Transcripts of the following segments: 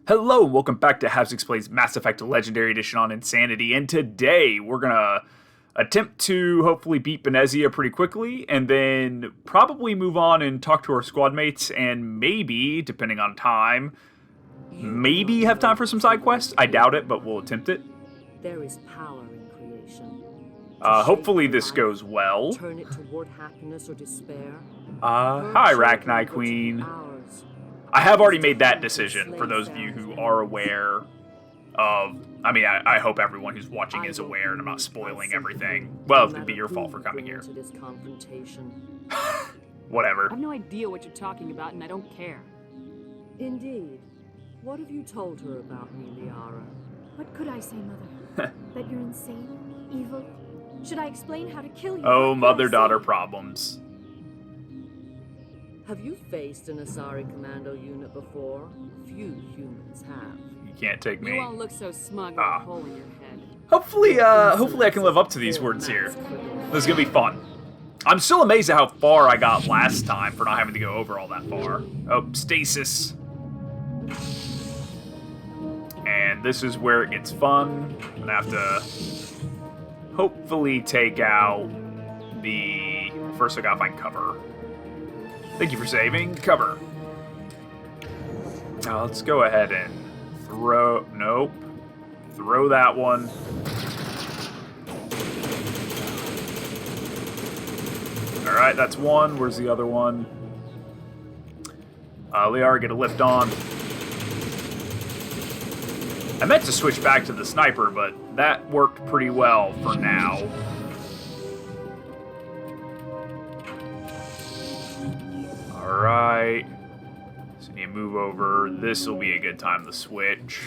Hello, and welcome back to Habs Explains Mass Effect Legendary Edition on Insanity, and today we're gonna attempt to hopefully beat Benezia pretty quickly, and then probably move on and talk to our squad mates, and maybe, depending on time, maybe have time for some side quests. I doubt it, but we'll attempt it. There is power in creation. Hopefully this goes well. Turn it toward happiness or despair. Hi, Rachni Queen. I have already made that decision, for those of you who are aware of... I mean, I hope everyone who's watching is aware, and I'm not spoiling everything. Well, it'd be your fault for coming here. Whatever. I have no idea what you're talking about, and I don't care. Indeed. What have you told her about me, Liara? What could I say, Mother? That you're insane? Evil? Should I explain how to kill you? Oh, mother-daughter problems. Have you faced an Asari commando unit before? Few humans have. You can't take me. You all look so smug with a hole in your head. Hopefully I can live up to these words here. This is gonna be fun. I'm still amazed at how far I got last time for not having to go over all that far. Oh, stasis. And this is where it gets fun. I'm gonna have to hopefully take out the... First I gotta find cover. Thank you for saving. Cover. Now let's go ahead and throw... Nope. Throw that one. Alright, that's one. Where's the other one? Liara, get a lift on. I meant to switch back to the sniper, but that worked pretty well for now. Alright. So you move over. This will be a good time to switch.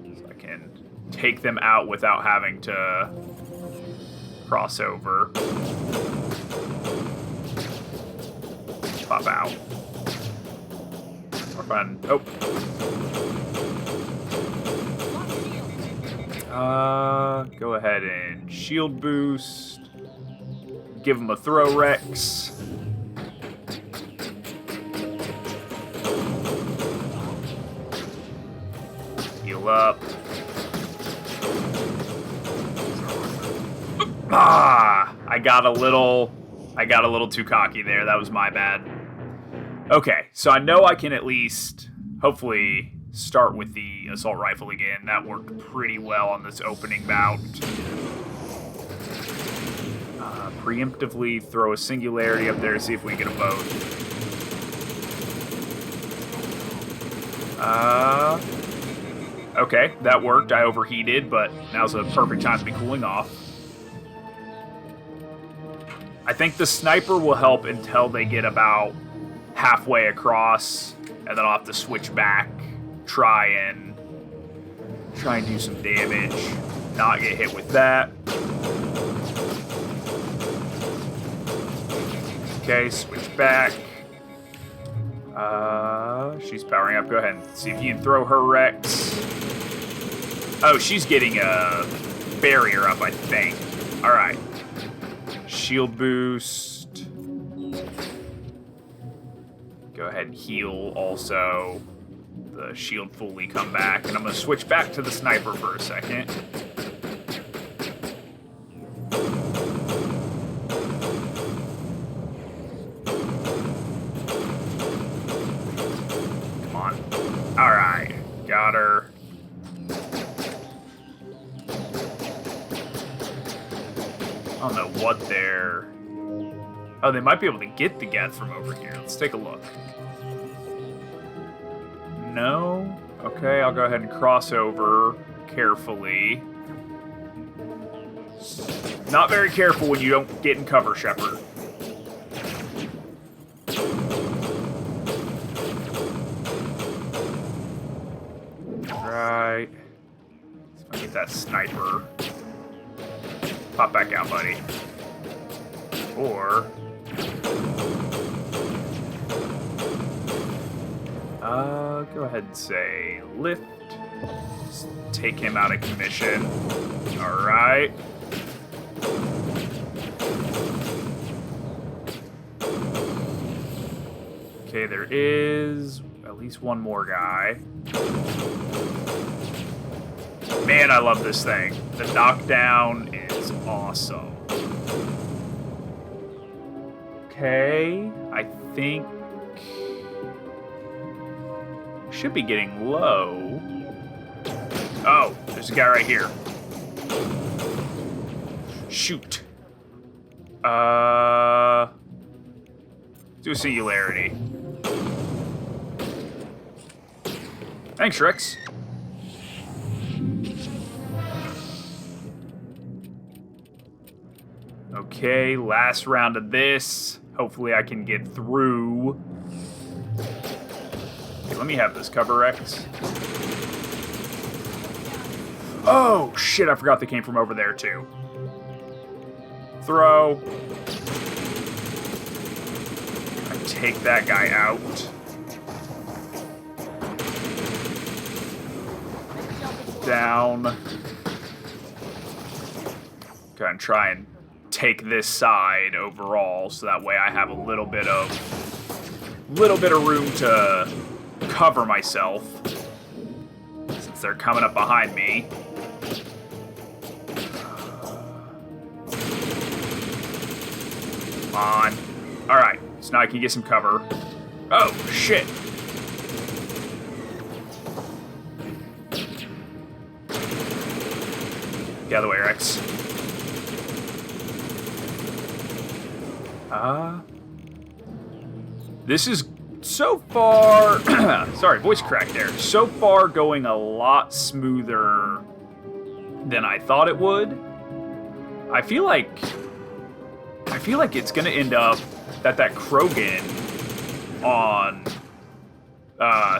So I can take them out without having to cross over. Pop out. Or fun. Oh. Go ahead and shield boost. Give him a throw, Wrex. Heal up. I got a little too cocky there. That was my bad. Okay, so I know I can at least, hopefully, start with the assault rifle again. That worked pretty well on this opening bout. Preemptively throw a singularity up there to see if we can get them both. Okay, that worked. I overheated, but now's a perfect time to be cooling off. I think the sniper will help until they get about halfway across, and then I'll have to switch back, try and do some damage, not get hit with that. Okay, switch back. She's powering up. Go ahead and see if you can throw her, Wrex. Oh, she's getting a barrier up, I think. Alright. Shield boost. Go ahead and heal also. The shield fully come back. And I'm going to switch back to the sniper for a second. Come on. Alright. Got her. I don't know what they're... Oh, they might be able to get the Geth from over here. Let's take a look. No? Okay, I'll go ahead and cross over carefully. Not very careful when you don't get in cover, Shepard. Right. Let's get that sniper. Pop back out, buddy. Or... go ahead and say lift. Just take him out of commission. Alright. Okay, there is at least one more guy. Man, I love this thing. The knockdown is awesome. Okay, I think... should be getting low. Oh, there's a guy right here. Shoot. Do a singularity. Thanks, Rhex. Okay, last round of this. Hopefully I can get through. Okay, let me have this cover, Rhex. Oh, shit, I forgot they came from over there, too. Throw. I take that guy out. Down. Go and try and take this side overall, so that way I have a little bit of room to cover myself, since they're coming up behind me. Come on. Alright, so now I can get some cover. Oh, shit. Get out of the way, Rhex. This is so far... sorry, voice crack there. So far going a lot smoother than I thought it would. I feel like it's gonna end up that Krogan on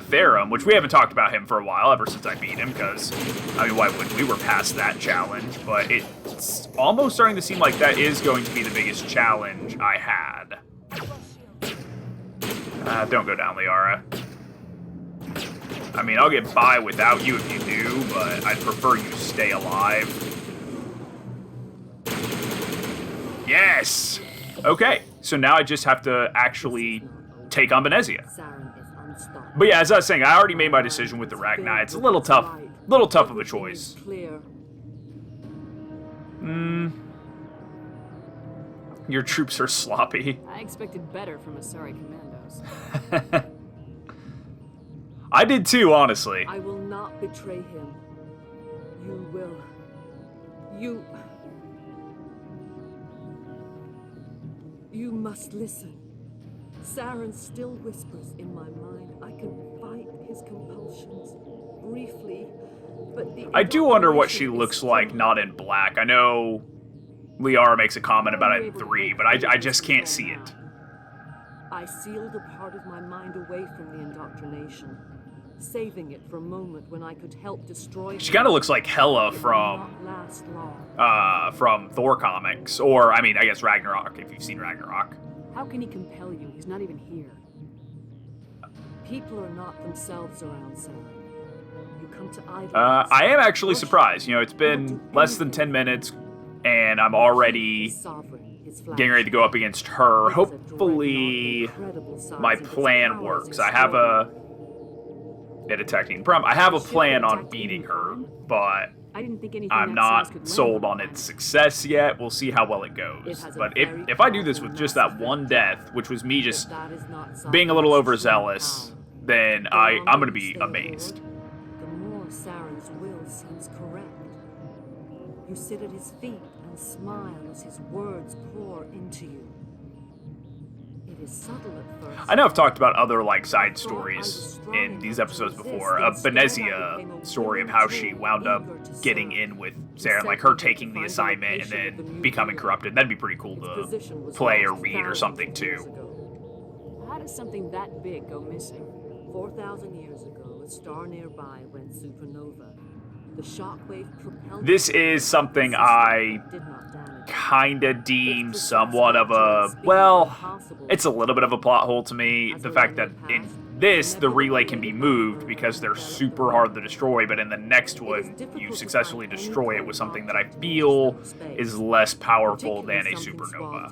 Therum, which we haven't talked about him for a while, ever since I beat him, because, I mean, why wouldn't we? Were past that challenge, but it's almost starting to seem like that is going to be the biggest challenge I had. Don't go down, Liara. I mean, I'll get by without you if you do, but I'd prefer you stay alive. Yes! Okay, so now I just have to actually take on Benezia. But yeah, as I was saying, I already made my decision with the Rachni. It's a little tough of a choice. Your troops are sloppy. I expected better from Asari commandos. I did too, honestly. I will not betray him. You will. You must listen. Saren still whispers in my mind. I can fight his compulsions briefly, but I do wonder what she looks like not in black. I know Liara makes a comment about it in 3, but I just can't see it. I sealed a part of my mind away from the indoctrination, saving it for a moment when I could help destroy. She kind of looks like Hela from Thor comics, or I mean, I guess Ragnarok, if you've seen Ragnarok. How can he compel you? He's not even here. People are not themselves around Sarah. You come to idolize. I am actually surprised. You know, it's been less than 10 minutes, and I'm already getting ready to go up against her. Hopefully, my plan works. I have a problem. I have a plan on beating her, but I'm not sold on its success yet. We'll see how well it goes. But if I do this with just that one death, which was me just being a little overzealous, then I'm going to be amazed. The more Saren's will seems correct. You sit at his feet and smile as his words pour into you. It is subtle at first. I know I've talked about other side stories in these episodes before. A Benezia story of how she wound up getting in with Saren, like her taking the assignment and then becoming corrupted. That'd be pretty cool to play or read or something too. How does something that big go missing? 4,000 years ago, a star nearby went supernova. The shockwave propelled. This is something I kinda deem somewhat of a, well, it's a little bit of a plot hole to me. The fact that in this, the relay can be moved because they're super hard to destroy, but in the next one, you successfully destroy it with something that I feel is less powerful than a supernova.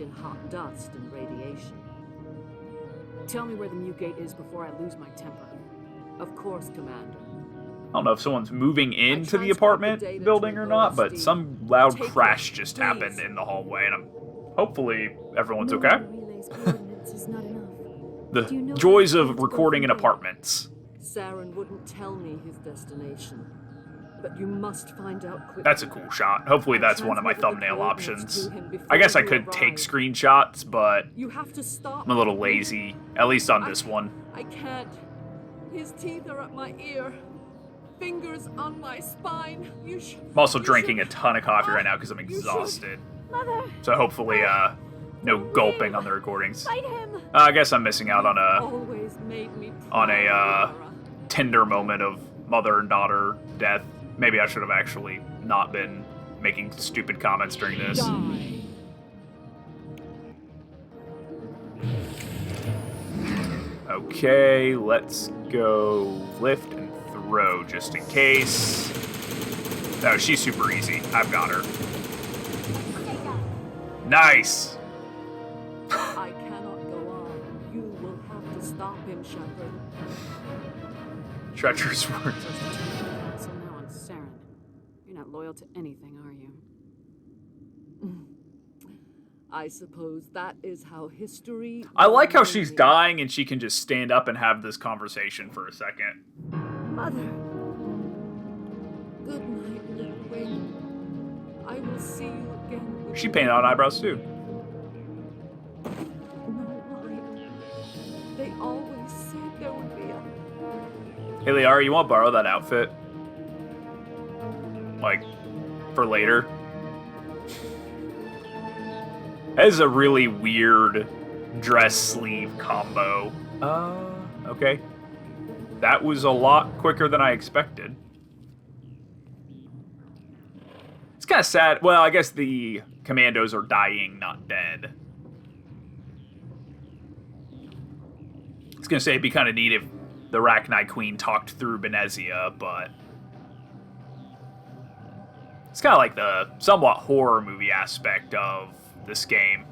tell me where the mute gate is before I lose my temper. Of course, Commander. I don't know if someone's moving into the apartment building or not, but some loud crash just happened in the hallway, and hopefully everyone's okay. Relay's coordinates is not enough. The joys of recording in apartments. Saren wouldn't tell me his destination, but you must find out quickly. That's a cool shot. Hopefully that's one of my thumbnail options. I guess I could take screenshots, but You have to stop. I'm a little lazy, at least on this one. I can't. His teeth are at my ear. Fingers on my spine. I'm also drinking a ton of coffee right now because I'm exhausted. Mother! So hopefully, no gulping on the recordings. Fight him! I guess I'm missing out on Always made me a tender moment of mother and daughter death. Maybe I should have actually not been making stupid comments during this. die. Okay, let's go lift and throw just in case. No, she's super easy. I've got her. Nice! I cannot go on. You will have to stop him, Shepard. Treacherous words. So now on Saren. You're not loyal to anything, are you? I suppose that is how history... I like how she's dying and she can just stand up and have this conversation for a second. Mother! Good night, little Wing. I will see you again. With She painted on eyebrows too. no light. They always said there would be a... Hey, Liara, you want to borrow that outfit? Like, for later? That is a really weird dress sleeve combo. Okay. That was a lot quicker than I expected. It's kind of sad. Well, I guess the commandos are dying, not dead. I was going to say it'd be kind of neat if the Rachni Queen talked through Benezia, but it's kind of like the somewhat horror movie aspect of this game.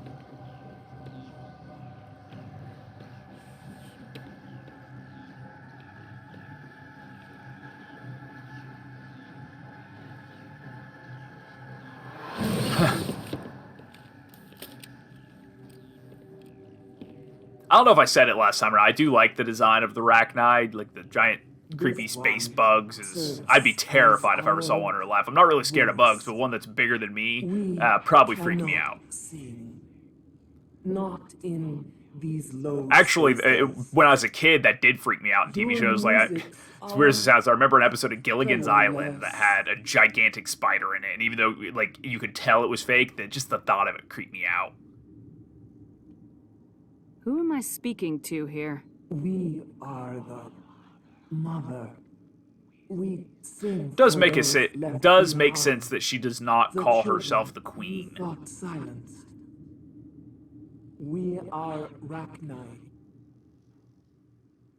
I don't know if I said it last time or not. I do like the design of the Rachni, like the giant creepy space bugs. I'd be terrified if I ever saw one in real life. I'm not really scared of bugs, but one that's bigger than me probably freaked me out. Not in these low. Actually, when I was a kid, that did freak me out in TV shows. Like, as weird as it sounds, I remember an episode of Gilligan's Island that had a gigantic spider in it, and even though like you could tell it was fake, that just the thought of it creeped me out. Who am I speaking to here? We are the mother. We sing. Does make sense that she does not call herself the queen. Thought silenced. We are Rachni.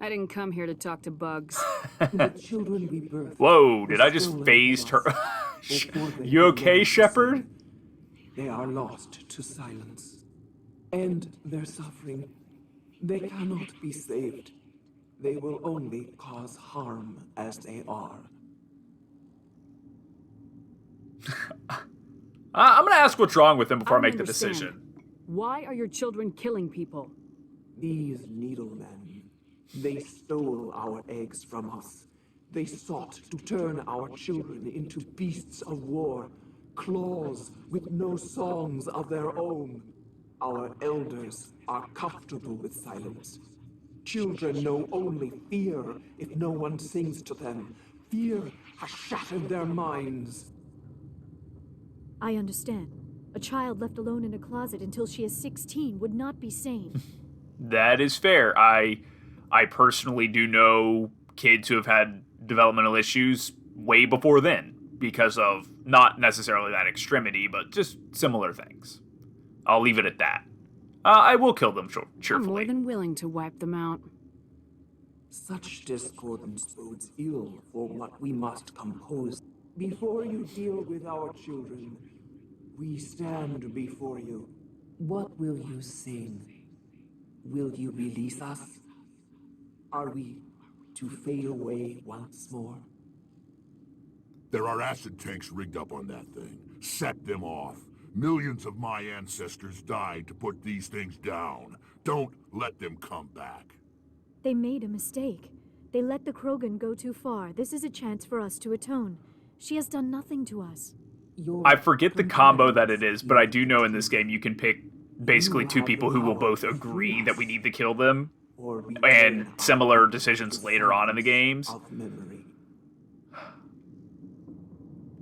I didn't come here to talk to bugs. The children we birthed. Whoa, did I just phased her? You okay, Shepard? They are lost to silence. And their suffering, they cannot be saved. They will only cause harm as they are. I'm gonna ask what's wrong with them before I make the understand. decision. Why are your children killing people? These needlemen, they stole our eggs from us. They sought to turn our children into beasts of war, claws with no songs of their own. Our elders are comfortable with silence. Children know only fear if no one sings to them. Fear has shattered their minds. I understand. A child left alone in a closet until she is 16 would not be sane. That is fair. I personally do know kids who have had developmental issues way before then because of not necessarily that extremity, but just similar things. I'll leave it at that. I will kill them cheerfully. I'm more than willing to wipe them out. Such discordance bodes ill for what we must compose. Before you deal with our children, we stand before you. What will you sing? Will you release us? Are we to fade away once more? There are acid tanks rigged up on that thing. Set them off. Millions of my ancestors died to put these things down. Don't let them come back. They made a mistake. They let the Krogan go too far. This is a chance for us to atone. She has done nothing to us. I forget the combo that it is, but I do know in this game you can pick basically two people who will both agree that we need to kill them, and similar decisions later on in the games.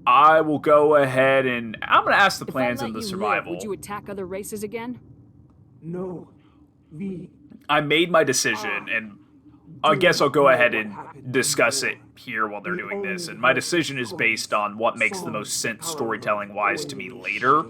I will go ahead and I'm going to ask the plans of the survival. Would you attack other races again? No, I made my decision, and I guess I'll go ahead and discuss it here while they're doing this. And my decision is based on what makes the most sense storytelling-wise to me later.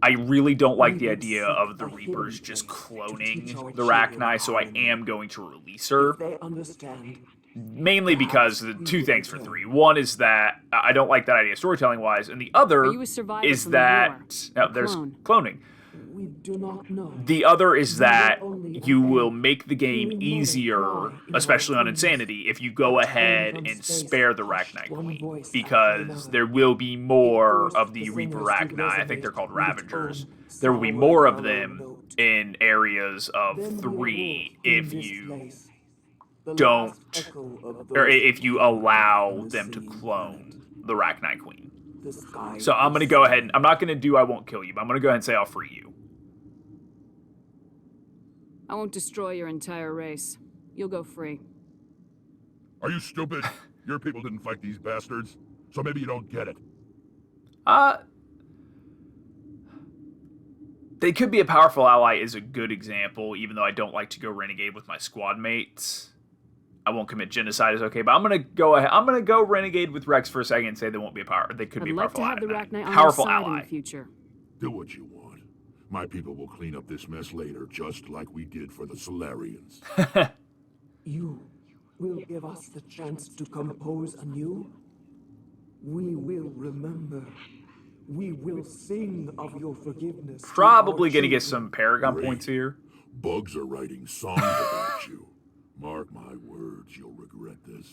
I really don't like the idea of the Reapers just cloning the Rachni, so I am going to release her. they understand. Mainly because the two things for three. One is that I don't like that idea storytelling-wise, and the other Are you a survivor is from the that war? there's Clone. cloning. We do not know. The other is that you will make the game easier, especially on Insanity, if you go ahead and spare the Rachni Queen, because there will be more of the Reaper Rachni. I think they're called Ravagers. There will be more of them in areas of 3 if you don't, or if you allow them to clone the Rachni Queen. So I'm going to go ahead and, I'm not going to do I won't kill you, but I'm going to go ahead and say I'll free you. I won't destroy your entire race. You'll go free. Are you stupid? Your people didn't fight these bastards, so maybe you don't get it. They could be a powerful ally is a good example, even though I don't like to go renegade with my squad mates. I won't commit genocide is okay, but I'm gonna go ahead. I'm gonna go renegade with Wrex for a second and say they won't be a power. They could be a I'd like powerful to have the ally. Rachni on Powerful our side ally. in the future. Do what you want. My people will clean up this mess later, just like we did for the Solarians. You will give us the chance to compose anew. We will remember. We will sing of your forgiveness. to Probably our gonna get children. some Paragon Great. points here. Bugs are writing songs about you. Mark my words, you'll regret this.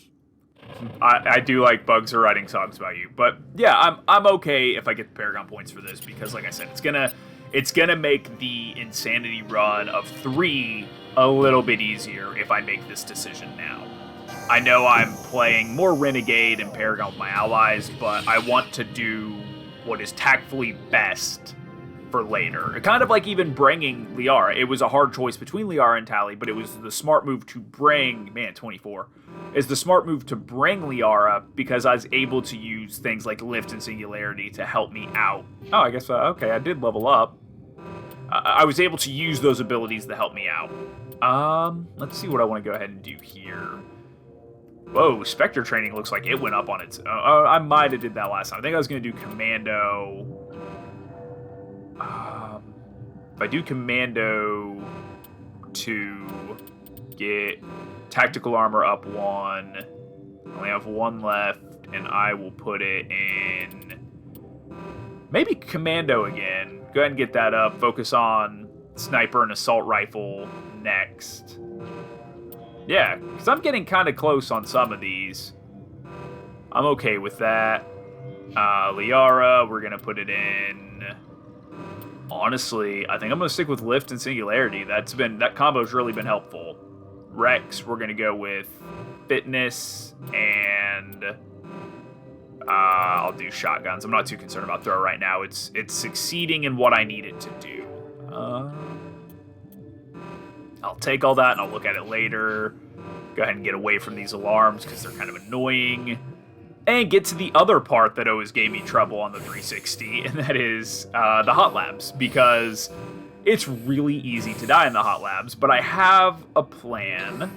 I do like Bugs are writing songs about you, but yeah, I'm okay if I get the Paragon points for this because, like I said, it's gonna make the Insanity run of 3 a little bit easier if I make this decision now. I know I'm playing more Renegade and Paragon with my allies, but I want to do what is tactfully best for later. Kind of like even bringing Liara. It was a hard choice between Liara and Tali, but it was the smart move to bring, 24, is the smart move to bring Liara because I was able to use things like Lift and Singularity to help me out. Oh, I guess, okay, I did level up. I was able to use those abilities to help me out. Let's see what I want to go ahead and do here. Whoa, Spectre training looks like it went up on its own. I might have did that last time. I think I was going to do Commando. If I do Commando to get Tactical Armor up 1, I only have 1 left, and I will put it in maybe Commando again. Go ahead and get that up. Focus on Sniper and Assault Rifle next. Yeah, because I'm getting kind of close on some of these. I'm okay with that. Liara, we're going to put it in. Honestly, I think I'm going to stick with Lift and Singularity. That combo's really been helpful. Wrex, we're going to go with Fitness, and I'll do Shotguns. I'm not too concerned about Throw right now. It's succeeding in what I need it to do. I'll take all that and I'll look at it later. Go ahead and get away from these alarms because they're kind of annoying. And get to the other part that always gave me trouble on the 360, and that is the Hot Labs, because it's really easy to die in the Hot Labs, but I have a plan.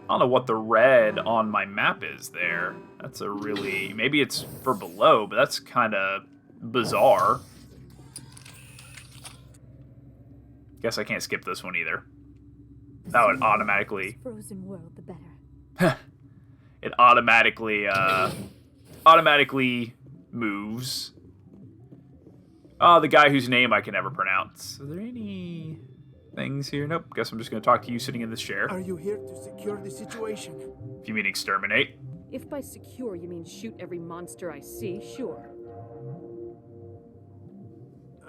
I don't know what the red on my map is there. That's a really... Maybe it's for below, but that's kind of bizarre. Guess I can't skip this one either. That would automatically... Frozen world, the better. It automatically moves. Oh, the guy whose name I can never pronounce. Are there any things here? Nope. Guess I'm just going to talk to you sitting in this chair. Are you here to secure the situation? If you mean exterminate. If by secure you mean shoot every monster I see, sure.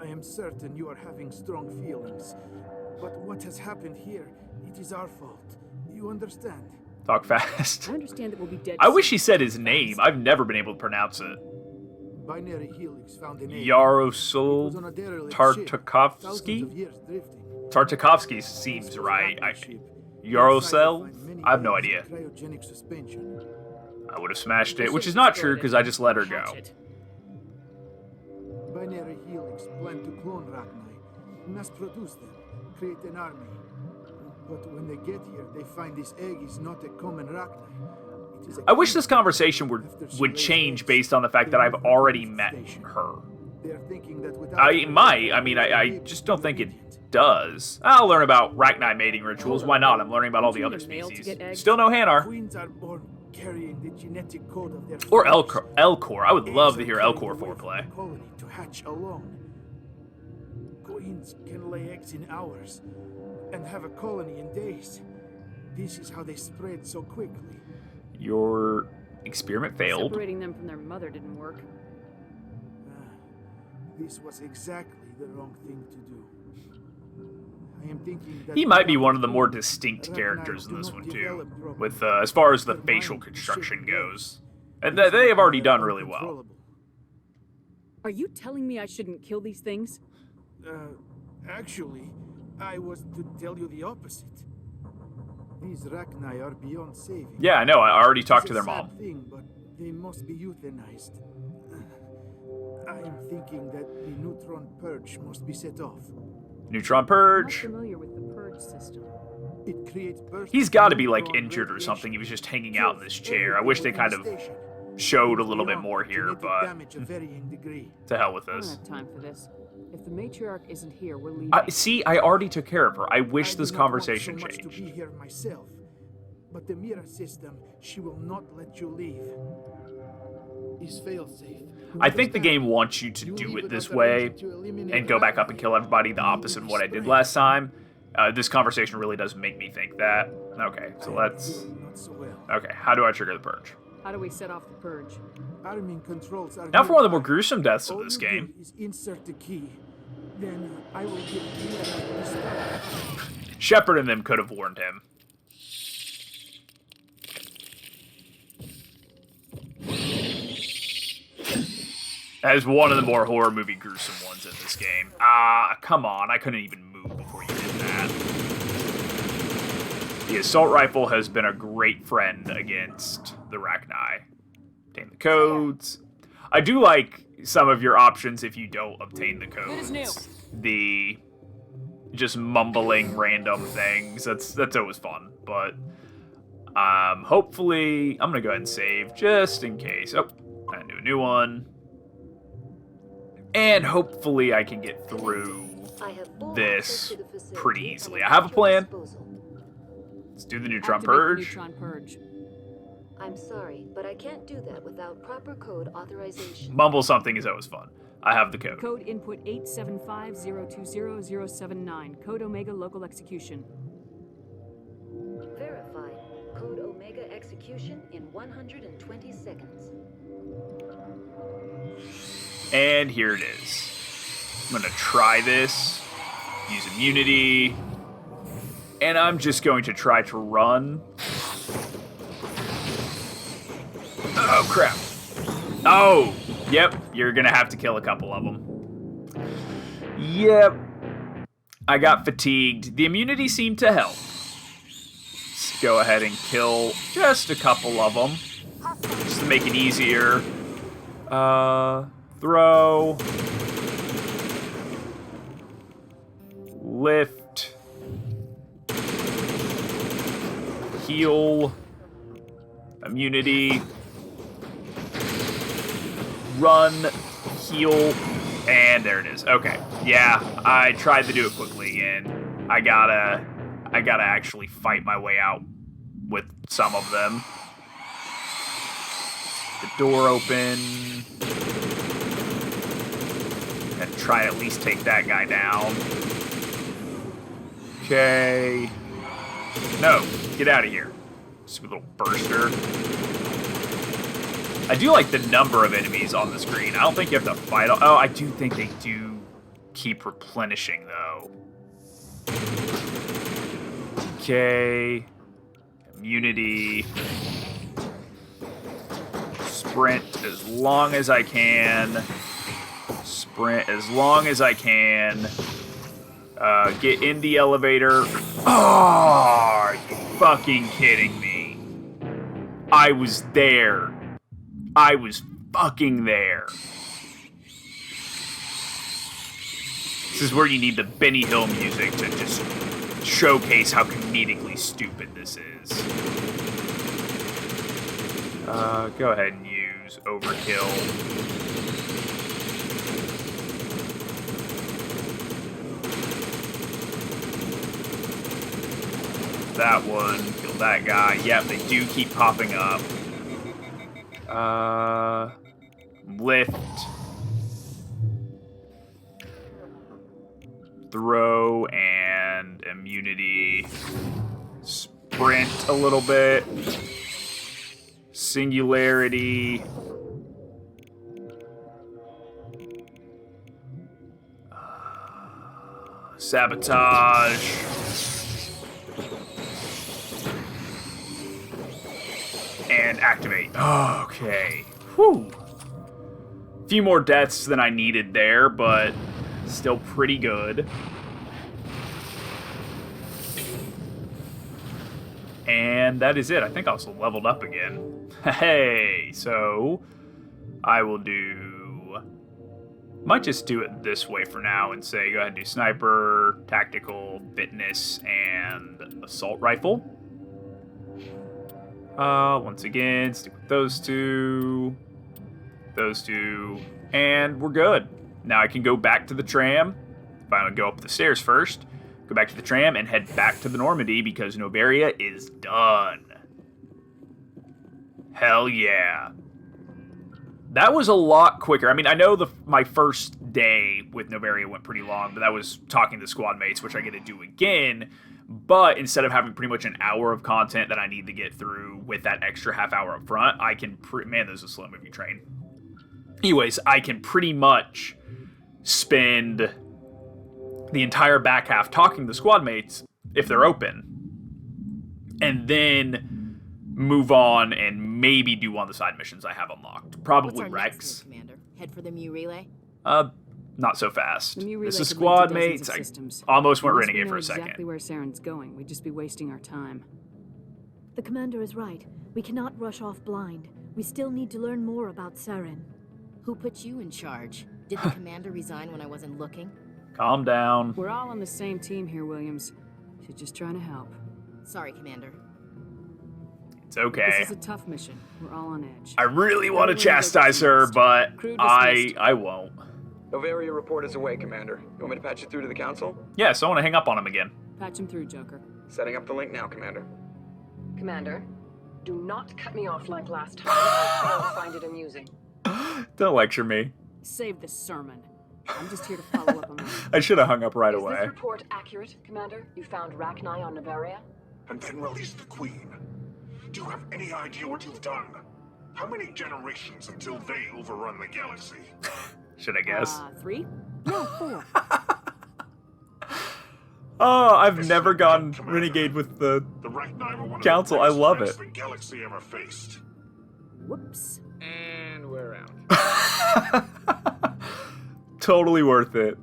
I am certain you are having strong feelings. But what has happened here, it is our fault. You understand? Talk fast. I understand that we'll be dead I wish soon. he said his name. I've never been able to pronounce it. Binary helix found an egg. Yaroslav It was on a derelict ship, thousands of Tartakovsky? years drifting. Tartakovsky seems right. Yaroslav? I have no idea. Cryogenic suspension. I would have smashed it, which is not true because I just let her go. Hatch it. Binary helix plan to clone Rachni, mass produce them, create an army. But when they get here, they find this egg is not a common Rachni. It is a I wish this conversation would change based on the fact that I've already met her. They are thinking that without I might. I mean, I just don't think it does. I'll learn about Rachni mating rituals. Why not? I'm learning about all the other Male to species. get eggs? Still no Hanar. Queens are born carrying the genetic code of their Or fathers. Elcor. I would love Eggs to are hear carried Elcor away from foreplay. the colony to hatch alone. Queens can lay eggs in hours and have a colony in days. This is how they spread so quickly. Your experiment failed. Separating them from their mother didn't work. This was exactly the wrong thing to do. I am thinking that He might be without one of the more Queen, distinct Rachni characters in do this not one too, develop properly. with as far as the Their facial mind construction should goes, grow. and they have already done really well. Uncontrollable. Are you telling me I shouldn't kill these things? Actually, I was to tell you the opposite. These Rachni are beyond saving. Yeah, I know. I already talked It's to a their sad mom. thing, but they must be euthanized. I am thinking that the Neutron Purge must be set off. Neutron I'm not Purge. familiar with the purge system. It creates bursts He's got to of be like neutron injured or radiation. something. He was just hanging out in this chair. I Everything wish they within kind the of station. showed a little bit Beyond more here, genetic but damage of varying degree. to hell with I don't this. have time for this. If the matriarch isn't here, we're leaving. I already took care of her. I wish I this do not want conversation so much to changed. be here myself, but the Mira system, she will not let you leave. Is failsafe. I think the game wants you to do it this way and go back up and kill everybody, the opposite of what I did last time. This conversation really does make me think that. Okay, so let's... Not so well. Okay, how do I trigger the purge? How do we set off the purge? Arming controls are Now for one of the more nearby. gruesome deaths of All this you game. do is insert the key. Then I will give you the start. Shepard and them could have warned him. That is one of the more horror movie gruesome ones in this game. Come on, I couldn't even move before you did that. The assault rifle has been a great friend against the Rachni. Obtain the codes. I do like some of your options if you don't obtain the codes. new. The just mumbling random things. That's always fun. But hopefully I'm gonna go ahead and save just in case. Oh, I do a new one. And hopefully I can get through this pretty easily. I have a plan. Let's do the Neutron Activate the Purge. Neutron Purge. I'm sorry, but I can't do that without proper code authorization. Mumble something is always fun. I have the code. Code input 875020079. Code Omega local execution. Verified. Code Omega execution in 120 seconds. And here it is. I'm gonna try this. Use immunity. And I'm just going to try to run. Oh, crap. Oh, yep. You're gonna have to kill a couple of them. Yep. I got fatigued. The immunity seemed to help. Let's go ahead and kill just a couple of them. Just to make it easier. Throw. Lift. Heal. Immunity. Run. Heal. And there it is. Okay. Yeah, I tried to do it quickly again. I gotta actually fight my way out with some of them. The door open. and try to at least take that guy down. Okay. No, get out of here. Stupid little burster. I do like the number of enemies on the screen. I don't think you have to fight all... Oh, I do think they do keep replenishing, though. Okay. Immunity. Sprint as long as I can. Sprint as long as I can. Get in the elevator. Oh, are you fucking kidding me? I was there. I was fucking there. This is where you need the Benny Hill music to just showcase how comedically stupid this is. Go ahead and use Overkill. That one, kill that guy. Yep, they do keep popping up. Lift. Throw and immunity. Sprint a little bit. Singularity. Sabotage. And activate. Okay. Whew. A few more deaths than I needed there, but still pretty good. And that is it. I think I also leveled up again. Hey, so I will do... Might just do it this way for now and say go ahead and do sniper, tactical, fitness, and assault rifle. Once again, stick with those two, and we're good. Now I can go back to the tram. If I go up the stairs first, go back to the tram, and head back to the Normandy because Noveria is done. Hell yeah. That was a lot quicker. I mean, I know my first day with Noveria went pretty long, but that was talking to squad mates, which I get to do again. But instead of having pretty much an hour of content that I need to get through with that extra half hour up front, I can... Man, there's a slow-moving train. Anyways, I can pretty much spend the entire back half talking to squad mates if they're open. And then move on and maybe do one of the side missions I have unlocked. Probably Wrex. Commander? Head for the Mu relay? Not so fast. The Mu relay This is could link to squad dozens mates. of I systems. almost went Unless we Renegade know for a exactly second. where Saren's going, we'd just be wasting our time. The commander is right. We cannot rush off blind. We still need to learn more about Saren. Who put you in charge? Did the commander resign when I wasn't looking? Calm down. We're all on the same team here, Williams. She's just trying to help. Sorry, Commander. It's okay. This is a tough mission. We're all on edge. I really want to chastise her, but I won't. Noveria report is away, Commander. You want me to patch you through to the Council? Yes, I want to hang up on him again. Patch him through, Joker. Setting up the link now, Commander. Commander, do not cut me off like last time. I don't find it amusing. Don't lecture me. Save the sermon. I'm just here to follow up on that. I should have hung up right Is away. this report accurate, Commander? You found Rachni on Noveria? And then release the Queen. Do you have any idea what you've done? How many generations until they overrun the galaxy? Should I guess? 3? No, 4. Oh, I've never gone Renegade with the Rachni were one Council. of the I love greatest it. threats the galaxy ever faced. Whoops. And we're out. Totally worth it.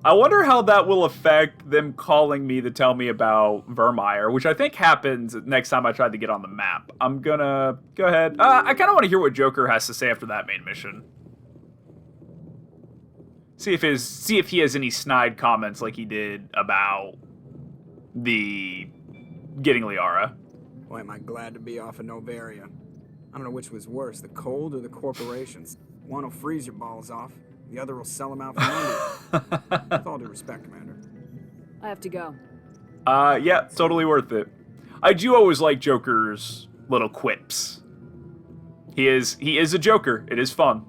I wonder how that will affect them calling me to tell me about Vermeer, which I think happens next time I try to get on the map. I'm gonna go ahead. I kind of want to hear what Joker has to say after that main mission. See if he has any snide comments like he did about the getting Liara. Boy, am I glad to be off of Noveria. I don't know which was worse, the cold or the corporations. One will freeze your balls off, the other will sell them out for money. With all due respect, Commander. I have to go. Yeah, totally worth it. I do always like Joker's little quips. He is a Joker. It is fun.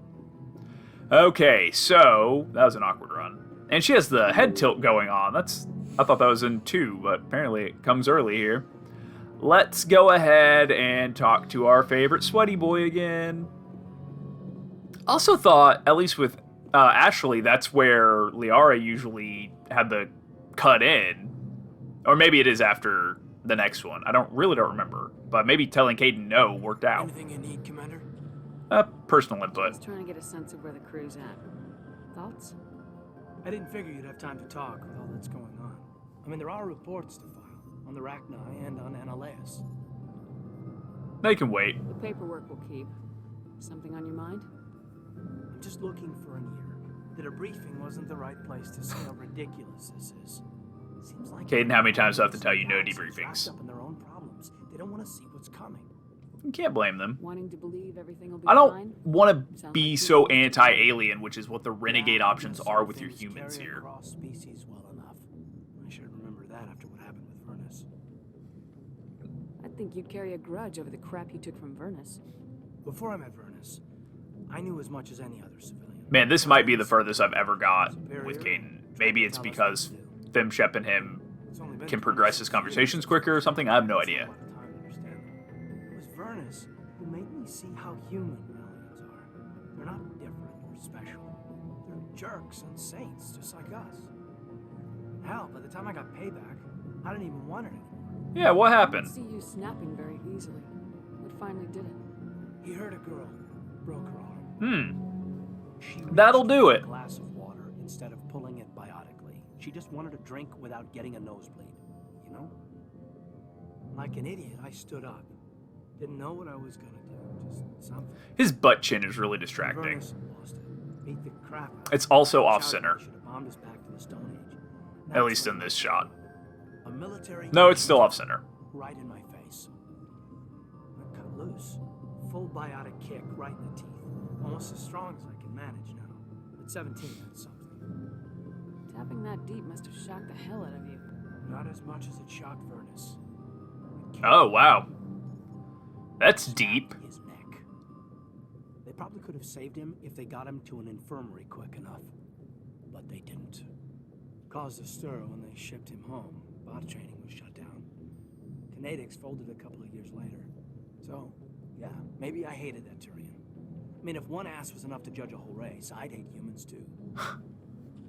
Okay, so that was an awkward run. And she has the head tilt going on. I thought that was in 2, but apparently it comes early here. Let's go ahead and talk to our favorite sweaty boy again. Also thought, at least with Ashley, that's where Liara usually had the cut in. Or maybe it is after the next one. I really don't remember. But maybe telling Caden no worked out. Anything you need, Commander? Personal input. Just trying to get a sense of where the crew's at. Thoughts? I didn't figure you'd have time to talk with all that's going on. I mean, there are reports to file on the Rachni and on Analeus. They can wait. The paperwork will keep. Something on your mind? I'm just looking for an ear. That a briefing wasn't the right place to say how ridiculous this is. Seems like Caden, how many times do I have to tell you no wrapped debriefings? up in their own problems. They don't want to see what's coming. You can't blame them. Wanting to believe everything will be I don't fine? want to be so anti-alien, which is what the renegade options are with your humans here. Cross species well enough. I should remember that after what happened with Vernus. I think you'd carry a grudge over the crap you took from Vernus. Before I met Vernus, I knew as much as any other civilian. Man, this might be the furthest I've ever got with Caden. Maybe it's because Femshep and him can progress his conversations quicker or something. I have no idea. It was Vernus who made me see how human aliens are. They're not different or special. They're jerks and saints just like us. Hell, by the time I got payback, I didn't even want it anymore. Yeah, what I happened? see you snapping very easily. What finally did it? He hurt a girl, broke her arm. She That'll reached do for it. a glass of water instead of pulling it biotically. She just wanted a drink without getting a nosebleed, you know? Like an idiot, I stood up. Didn't know what I was gonna do, just something. His butt chin is really distracting. Vernus lost it. Beat the crap out of It's us. also Shouted off-center. we should have bombed us back to the Stone Age. At That's least in when this shot. a military No, it's still off-center. right in my face. I cut loose. Full biotic kick right in the teeth. Almost as strong as I can manage now. At 17, that's something. Tapping that deep must have shocked the hell out of you. Not as much as it shocked Vernus. Oh, wow. That's deep. His neck. They probably could have saved him if they got him to an infirmary quick enough. But they didn't. Caused a stir when they shipped him home. Bot training was shut down. Canadics folded a couple of years later. So, yeah, maybe I hated that Turian. I mean, if one ass was enough to judge a whole race, I'd hate humans too.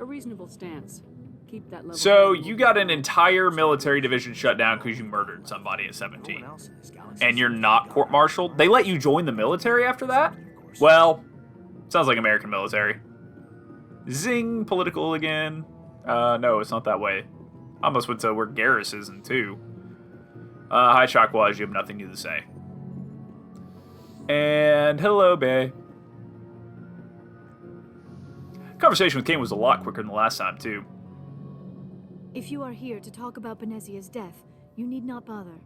A reasonable stance. Keep that level. So, you got an entire military division shut down because you murdered somebody at 17. And you're not court-martialed? They let you join the military after that? Well, sounds like American military. Zing, political again. No, it's not that way. I almost went to where Garrus is in 2. Hi, Shockwaz, you have nothing new to say. And hello, Bay. Conversation with Kane was a lot quicker than the last time, too. If you are here to talk about Benezia's death, you need not bother.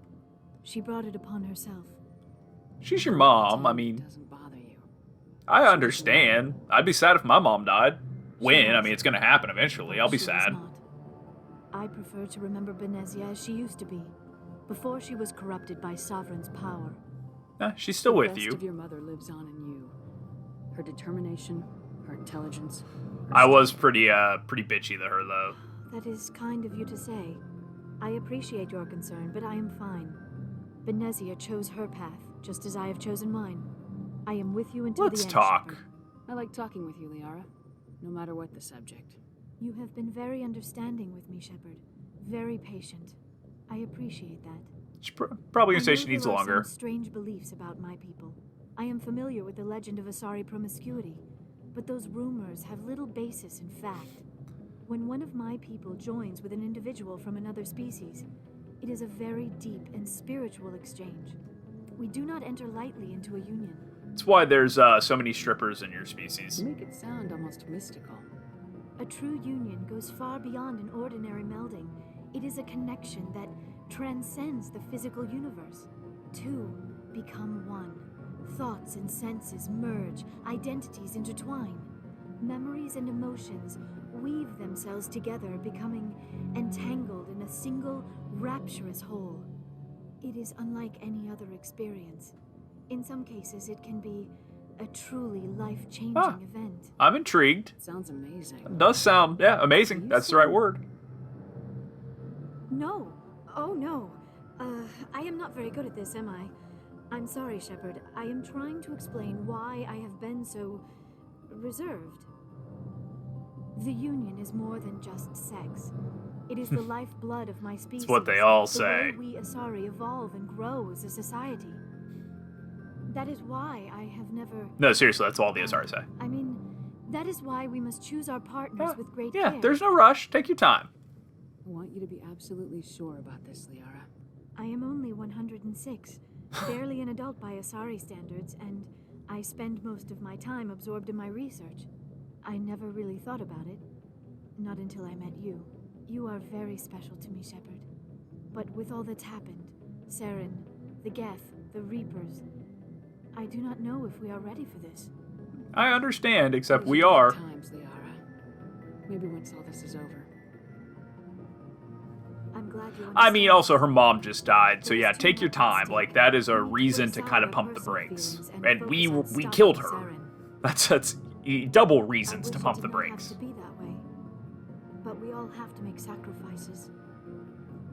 She brought it upon herself. She's your mom, I mean... Doesn't bother you. I understand. I'd be sad if my mom died. When? I mean, it's gonna happen eventually. I'll be She sad. was not. I prefer to remember Benezia as she used to be, before she was corrupted by Sovereign's power. She's still The with rest you. of your mother lives on in you. Her determination, her intelligence. Her I was pretty bitchy to her, though. That is kind of you to say. I appreciate your concern, but I am fine. Benezia chose her path, just as I have chosen mine. I am with you until Let's the end. talk. Shepard. I like talking with you, Liara. No matter what the subject. You have been very understanding with me, Shepard. Very patient. I appreciate that. She's probably I gonna say know she needs there are longer. some strange beliefs about my people. I am familiar with the legend of Asari promiscuity, but those rumors have little basis in fact. When one of my people joins with an individual from another species, it is a very deep and spiritual exchange. We do not enter lightly into a union. That's why there's so many strippers in your species. You make it sound almost mystical. A true union goes far beyond an ordinary melding. It is a connection that transcends the physical universe. Two become one. Thoughts and senses merge, identities intertwine. Memories and emotions weave themselves together, becoming entangled in a single rapturous whole. It is unlike any other experience. In some cases, it can be A truly life-changing event. I'm intrigued. Sounds amazing. It does sound, yeah, amazing. That's the right word. No. Oh, no. I am not very good at this, am I? I'm sorry, Shepard. I am trying to explain why I have been so reserved. The Union is more than just sex. It is the lifeblood of my species. It's what they all the say. way we Asari evolve and grow as a society. That is why I have never... No, seriously, that's all the Asari say. I mean, that is why we must choose our partners with great Yeah, care. there's no rush. Take your time. I want you to be absolutely sure about this, Liara. I am only 106, barely an adult by Asari standards, and I spend most of my time absorbed in my research. I never really thought about it, not until I met you. You are very special to me, Shepard. But with all that's happened, Saren, the Geth, the Reapers, I do not know if we are ready for this. I understand, except Those we dark are. times, Liara. Maybe once all this is over. I'm glad you I mean, also, her mom just died, so yeah, take your time. Like, that is a reason to kind of pump the brakes. And we killed her. That's double reasons to pump the brakes. To be that way. But we all have to make sacrifices.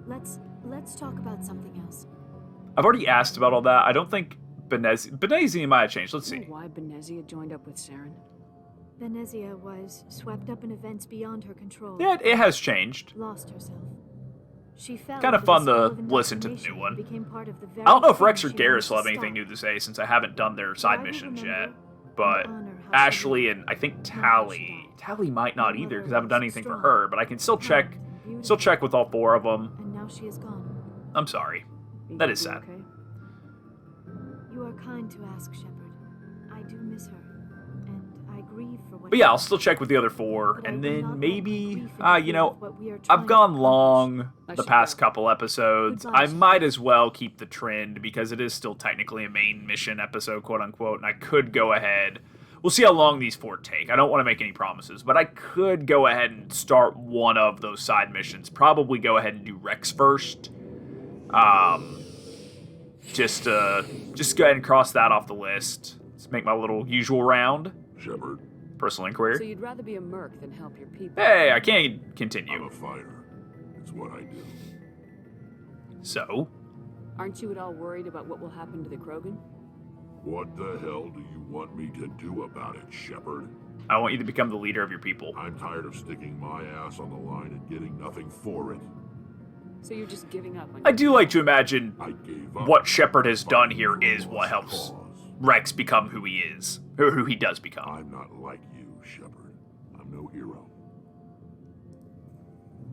Let's talk about something else. I've already asked about all that. I don't think Benezia might have changed. Let's see. Why Benezia joined up with Saren? Benezia was swept up in events beyond her control. Yeah, it has changed. Lost herself. She fell Kind of fun to listen to the new one. I don't know if Wrex or Garrus will have anything new to say since I haven't done their side missions yet. But Ashley and I think Tally might not either because I haven't done anything for her. But I can still check with all four of them. And now she is gone. I'm sorry. That is sad. Okay? You are kind to ask, Shepard. I do miss her, and I grieve for what. But yeah, I'll still check with the other four, and then maybe, you know, I've gone long the past couple episodes. I might as well keep the trend because it is still technically a main mission episode, quote unquote, and I could go ahead. We'll see how long these four take. I don't want to make any promises, but I could go ahead and start one of those side missions. Probably go ahead and do Wrex first. Just go ahead and cross that off the list. Let's make my little usual round. Shepard. Personal inquiry. So you'd rather be a merc than help your people? Hey, I can't continue. I'm a fighter. It's what I do. So? Aren't you at all worried about what will happen to the Krogan? What the hell do you want me to do about it, Shepard? I want you to become the leader of your people. I'm tired of sticking my ass on the line and getting nothing for it. So you're just giving up on I do like to imagine I gave up. what Shepard has done here is what helps Wrex become who he is, or who he does become. I'm not like you, Shepard. I'm no hero.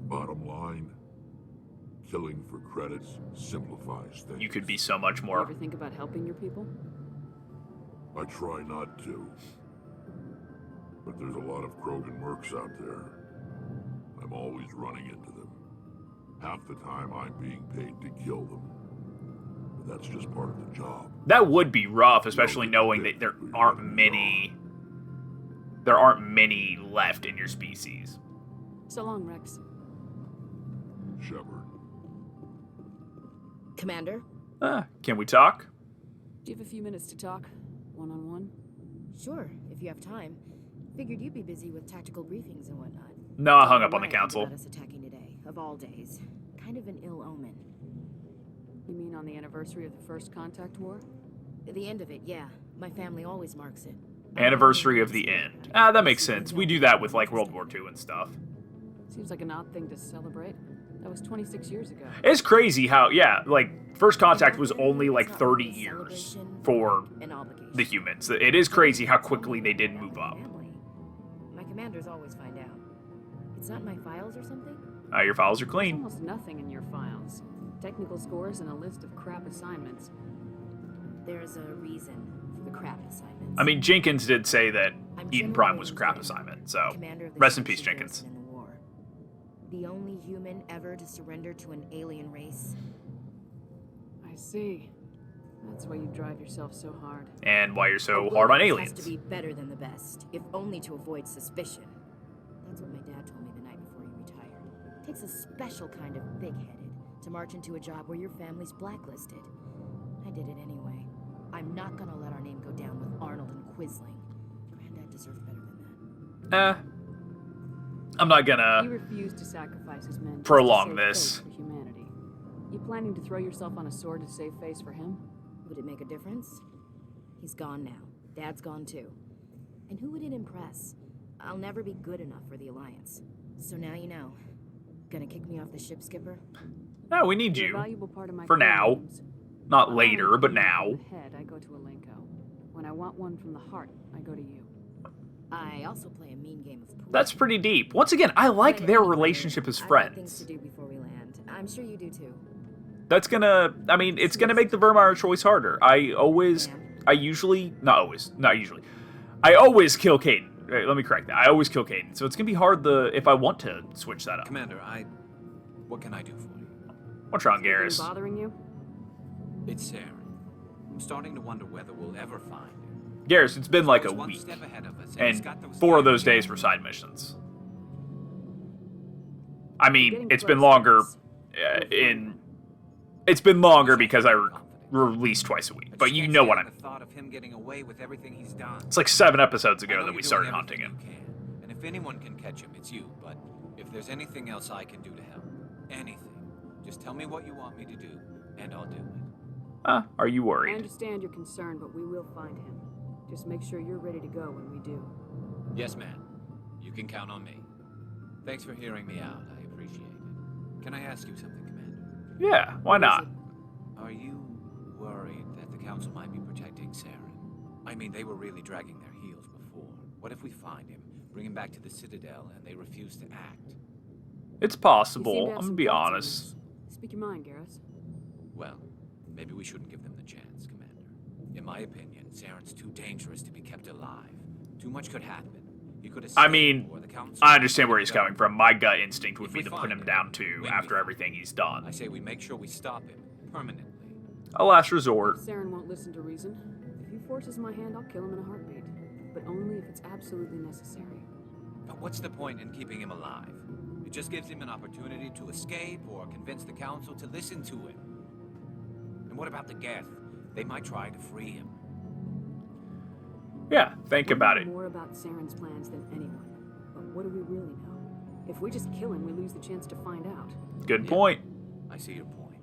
Bottom line, killing for credits simplifies things. You could be so much You more. ever think about helping your people? I try not to. But there's a lot of Krogan mercs out there. I'm always running into them. Half the time I'm being paid to kill them. But that's just part of the job. That would be rough, especially knowing that there aren't many left in your species. So long, Wrex. Shepard. Commander? Can we talk? Do you have a few minutes to talk? One-on-one? Sure, if you have time. Figured you'd be busy with tactical briefings and whatnot. No, I hung up on the Why I think council. about us attacking today, of all days. Kind of an ill omen. You mean on the anniversary of the first contact war? At the end of it, yeah. My family always marks it. Anniversary of the end. That makes sense. We do that with, like, World War II and stuff. Seems like an odd thing to celebrate. That was 26 years ago. It's crazy how, yeah, like, First Contact was only, like, 30 years for the humans. It is crazy how quickly they did move up. My commanders always find out. It's not in my files or something? Your files are There's clean. almost nothing in your files. Technical scores and a list of crap assignments. There's a reason for the crap assignments. I mean, Jenkins did say that Eden Prime was a crap assignment, so rest in peace, Jenkins. In the war. The only human ever to surrender to an alien race. I see. That's why you drive yourself so hard. And why you're so hard on Has aliens. to be better than the best, if only to avoid suspicion. That's what my dad told me the night before he retired. Takes a special kind of big-headed to march into a job where your family's blacklisted. I did it anyway. I'm not gonna let our name go down with Arnold and Quisling. Granddad deserved better than that. I'm not He gonna refused to sacrifice his men just prolong to save this. face for humanity. You planning to throw yourself on a sword to save face for him? Would it make a difference? He's gone now. Dad's gone too. And who would it impress? I'll never be good enough for the Alliance. So now you know. Gonna kick me off the ship, Skipper? No, we need You're a you. valuable part of my For now. programs. Not When I later, want but one now. from the head, I go to Alenko. When I want one from the heart, I go to you. I also play a mean game of pool. That's pretty deep. Once again, I like But their anyway, relationship as I've got friends. things to do before we land. I'm sure you do too. That's gonna, I mean, it's gonna make the Vermeer choice harder. I always kill Caden. Right, let me correct that. I always kill Caden. So it's gonna be hard if I want to switch that up. Commander, what can I do for you? What's wrong, Anything Garrus? bothering you? It's Saren. I'm starting to wonder whether we'll ever find him. Garrus, it's been like a He's one week. step ahead of us, and he's And got those 4 of those scary days were side missions. I mean, Getting it's been close, longer Garrus. It's been longer because I release twice a week. But you know what I mean. The thought of him getting away with everything he's done. It's like 7 episodes I ago know that you're we doing started hunting everything him. you can, and if anyone can catch him, it's you. But if there's anything else I can do to help, anything, just tell me what you want me to do, and I'll do it. Are you I worried? understand your concern, but we will find him. Just make sure you're ready to go when we do. Yes, ma'am. You can count on me. Thanks for hearing me out. I appreciate it. Can I ask you something, Commander? Yeah, why not? Are you worried that the Council might be protecting Saren? I mean, they were really dragging their heels before. What if we find him, bring him back to the Citadel, and they refuse to act? It's You seem possible. to I'm have gonna some be thoughts on honest. this. Speak your mind, Garrus. Well, maybe we shouldn't give them the chance, Commander. In my opinion, Saren's too dangerous to be kept alive. Too much could happen. He could escape, I mean, or the Council I understand where he's could coming from. My gut instinct would If be we to put find him him, down too when after we everything he's done. I say we make sure we stop him permanently. A last resort. Saren won't listen to reason. If he forces my hand, I'll kill him in a heartbeat. But only if it's absolutely necessary. But what's the point in keeping him alive? It just gives him an opportunity to escape or convince the Council to listen to him. And what about the Geth? They might try to free him. Yeah, think We about know it. more about Saren's plans than anyone. But what do we really know? If we just kill him, we lose the chance to find out. Good Yeah. point. I see your point.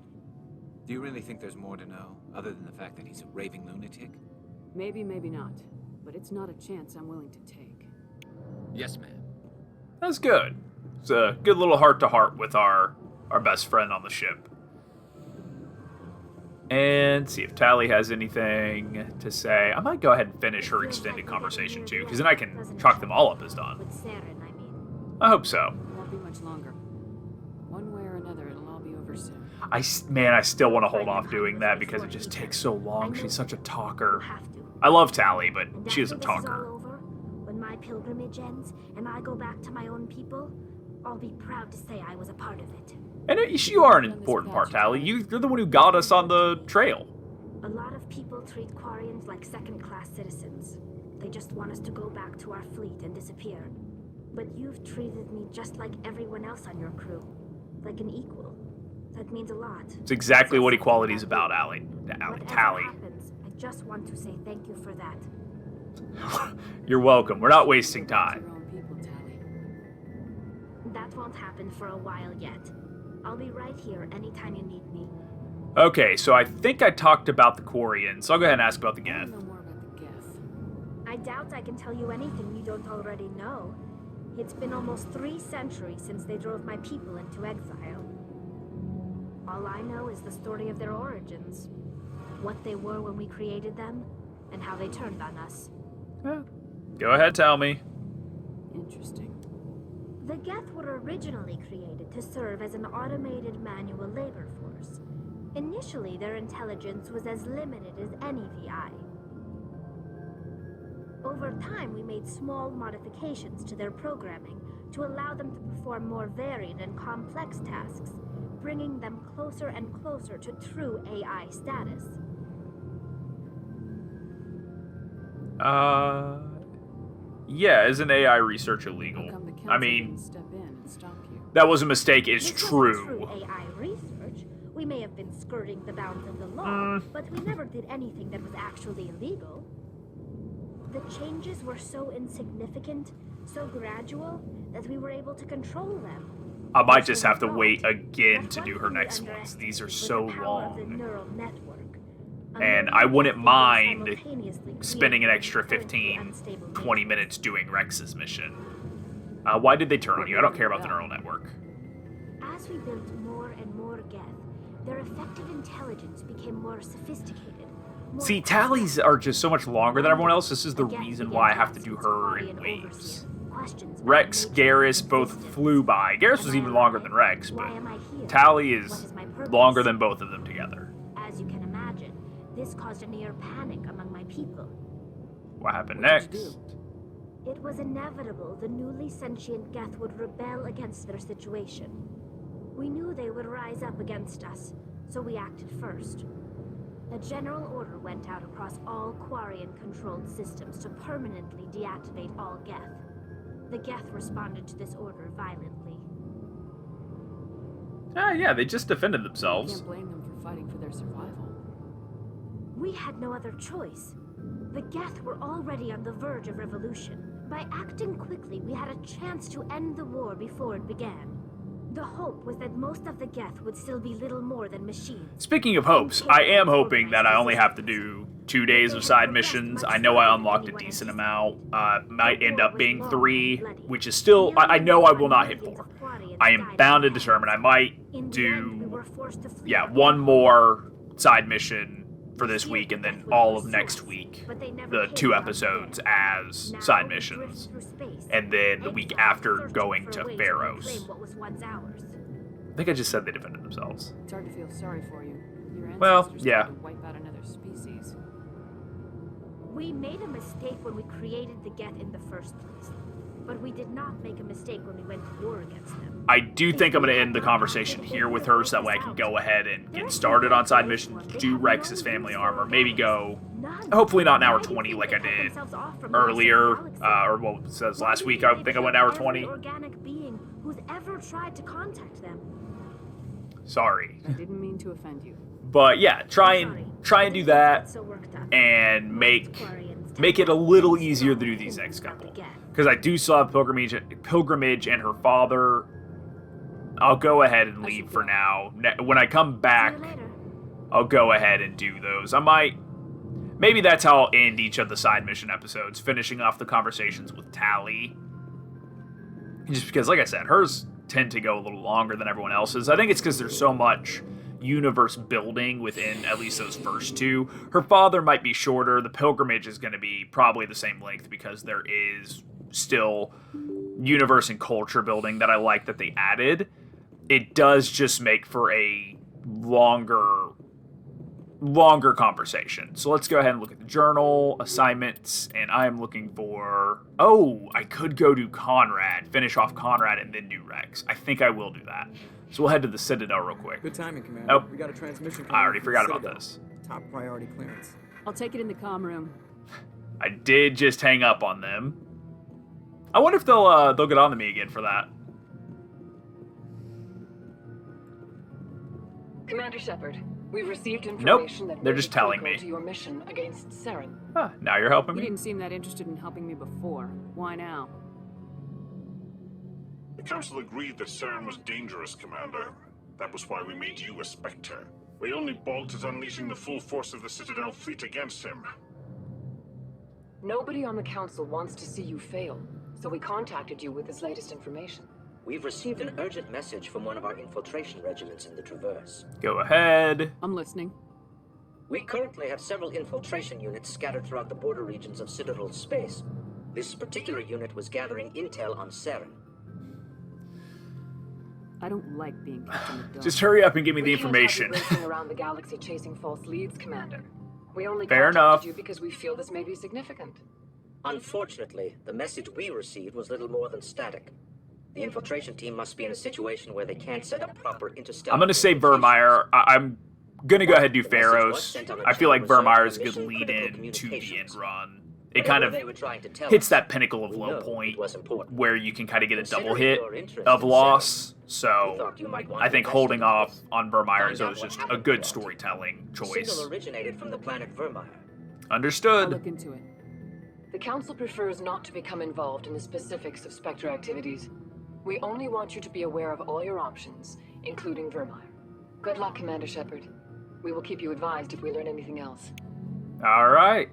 Do you really think there's more to know, other than the fact that he's a raving lunatic? Maybe, maybe not. But it's not a chance I'm willing to take. Yes, ma'am. That's good. It's a good little heart-to-heart with our best friend on the ship. And see if Tally has anything to say. I might go ahead and finish her extended conversation too, because then I can chalk them all up as done. With Saren, I mean. I hope so. It won't be much longer. One way or another, it'll all be over soon. I still want to hold off doing that because it just takes so long. She's such a talker. Have to. I love Tally, but And she doesn't after this talk is her. all over, when my pilgrimage ends and I go back to my own people, I'll be proud to say I was a part of it. And you are an important part, Tally. You're the one who got us on the trail. A lot of people treat Quarians like second-class citizens. They just want us to go back to our fleet and disappear. But you've treated me just like everyone else on your crew. Like an equal. That means a lot. It's exactly what equality is about, Whatever Tally. happens, I just want to say thank you for that. You're welcome. We're not wasting time. Your own people, Tally. That won't happen for a while yet. I'll be right here anytime you need me. Okay, so I think I talked about the Quarians, so I'll go ahead and ask about the I Geth. know more about the Geth. I doubt I can tell you anything you don't already know. It's been almost 3 centuries since they drove my people into exile. All I know is the story of their origins. What they were when we created them, and how they turned on us. Go ahead, tell me. Interesting. The Geth were originally created to serve as an automated manual labor force. Initially, their intelligence was as limited as any VI. Over time, we made small modifications to their programming to allow them to perform more varied and complex tasks, bringing them closer and closer to true AI status. Yeah, is an AI research illegal? How come the council I mean, didn't step in and stop you? that was a mistake, it's This wasn't true. true AI research. We may have been skirting the bounds of the law, but we never did anything that was actually illegal. The changes were so insignificant, so gradual, that we were able to control them. I might just have to wait again to do her next ones. These are so long. And I wouldn't mind spending an extra 15, 20 minutes doing Rex's mission. Why did they turn on you? I don't care about the neural network. As we built more and more Geth, their effective intelligence became more sophisticated. See, tallies are just so much longer than everyone else. This is the reason why I have to do her in waves. Wrex, Garrus both flew by. Garrus was even longer than Wrex, but Tally is longer than both of them together. As you can imagine, this caused a near panic among my people. What happened next? It was inevitable the newly sentient Geth would rebel against their situation. We knew they would rise up against us, so we acted first. A general order went out across all Quarian-controlled systems to permanently deactivate all Geth. The Geth responded to this order violently. Yeah, they just defended themselves. Can't blame them for fighting for their survival. We had no other choice. The Geth were already on the verge of revolution. By acting quickly, we had a chance to end the war before it began. The hope was that most of the Geth would still be little more than machines. Speaking of hopes, I am hoping that I only have to do 2 days of side missions. I know I unlocked a decent amount. Might end up being 3, which is still... I know I will not hit 4. I am bound and determined. I might do... Yeah, 1 more side mission for this week, and then all of next week, the 2 episodes as side missions. And then the week after, going to Pharaohs. I think I just said they defended themselves. It's hard to feel sorry for you. Your ancestors tried to wipe out another species. We made a mistake when we created the Geth in the first place. But we did not make a mistake when we went to war against them. I do think I'm going to end the conversation here with her so that way I can go ahead and get started on side missions, do Rex's family armor, maybe go, hopefully not an hour 20 like I did earlier, or what it says last week. I think I went an hour 20. Organic being who's ever tried to contact them. Sorry. I didn't mean to offend you. But yeah, try and do that and make it a little easier to do these next couple. Because I do still have Pilgrimage and her father. I'll go ahead and leave for now. When I come back, I'll go ahead and do those. Maybe that's how I'll end each of the side mission episodes, finishing off the conversations with Tally. Just because, like I said, hers tend to go a little longer than everyone else's. I think it's because there's so much universe building within at least those first 2. Her father might be shorter. The Pilgrimage is going to be probably the same length because there is still universe and culture building that I like that they added. It does just make for a longer conversation. So let's go ahead and look at the journal, assignments, and I'm looking for... Oh, I could go do Conrad, finish off Conrad, and then do Wrex. I think I will do that. So we'll head to the Citadel real quick. Good timing, Commander. Oh, we got a transmission. I already forgot about this. Top priority clearance. I'll take it in the comm room. I did just hang up on them. I wonder if they'll get on to me again for that. Commander Shepard, we've received information that they're just telling me. To your mission against Saren. Now you're helping You me. didn't seem that interested in helping me before. Why now? The Council agreed that Saren was dangerous, Commander. That was why we made you a Spectre. We only balked at unleashing the full force of the Citadel fleet against him. Nobody on the Council wants to see you fail, so we contacted you with this latest information. We've received an urgent message from one of our infiltration regiments in the Traverse. Go ahead. I'm listening. We currently have several infiltration units scattered throughout the border regions of Citadel space. This particular unit was gathering intel on Saren. I don't like being kept in the dark. Just hurry up and give me the information. We can't have you racing around the galaxy chasing false leads, Commander. We only Fair contacted enough. you because we feel this may be significant. Unfortunately, the message we received was little more than static. The infiltration team must be in a situation where they can't set up proper interstellar... I'm going to say Vermeer. I'm going to go ahead and do Pharaohs. I feel like Vermeer is a good lead-in to the end run. it kind of they were trying to tell hits us, that pinnacle of we low know point it was important. where you can kind of get a double Considering hit your interest of in loss. we So thought you might want I to think holding investigate off this. on Vermeer Find out was what just a happened good to storytelling The choice. signal originated from the planet Vermeer. I'll Understood. look into it. The Council prefers not to become involved in the specifics of Spectre activities. We only want you to be aware of all your options, including Vermeer. Good luck, Commander Shepard. We will keep you advised if we learn anything else. All right.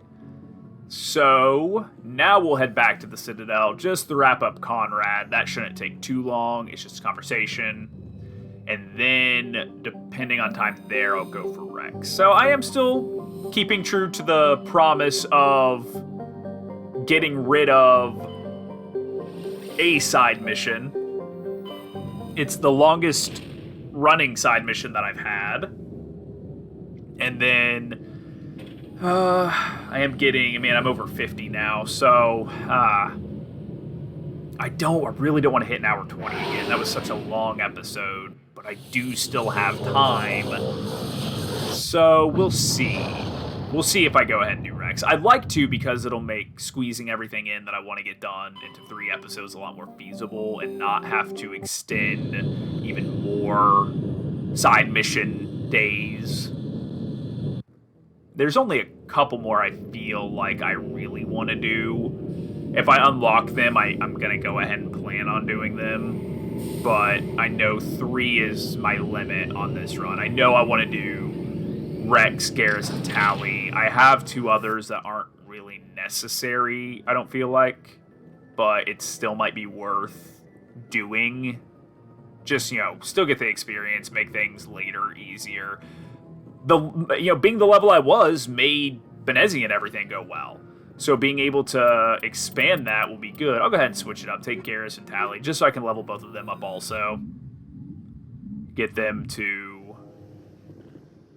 So now we'll head back to the Citadel just to wrap up Conrad. That shouldn't take too long. It's just a conversation. And then, depending on time there, I'll go for Wrex. So I am still keeping true to the promise of getting rid of a side mission. It's the longest running side mission that I've had. And then I'm over 50 now, so I really don't want to hit an hour 20 again. That was such a long episode, but I do still have time. So we'll see. We'll see if I go ahead and do Wrex. I'd like to, because it'll make squeezing everything in that I want to get done into 3 episodes a lot more feasible and not have to extend even more side mission days. There's only a couple more I feel like I really want to do. If I unlock them, I'm going to go ahead and plan on doing them. But I know 3 is my limit on this run. I know I want to do Wrex, Garrus, and Tally. I have 2 others that aren't really necessary, I don't feel like. But it still might be worth doing. Just, still get the experience, make things later easier. Being the level I was made Benezia and everything go well. So being able to expand that will be good. I'll go ahead and switch it up. Take Garrus and Tally, just so I can level both of them up also. Get them to...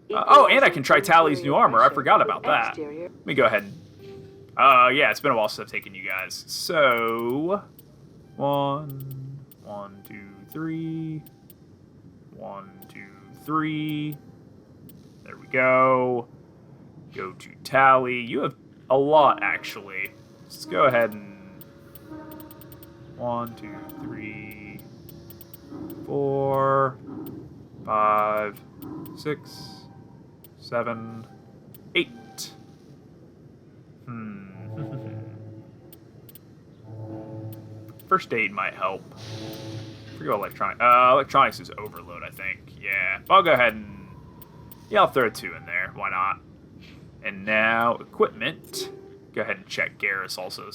and I can try Tally's new armor. I forgot about that. Let me go ahead and... yeah, it's been a while since I've taken you guys. So... 1, 2, 3... 1, 2, 3... There we go. Go to Tally. You have a lot, actually. Let's go ahead and... 1, 2, 3... 4... 5... 6... 7... 8... First aid might help. I forget what electronics is overload, I think. Yeah. I'll go ahead and... Yeah, I'll throw 2 in there. Why not? And now, equipment. Go ahead and check Garrus also.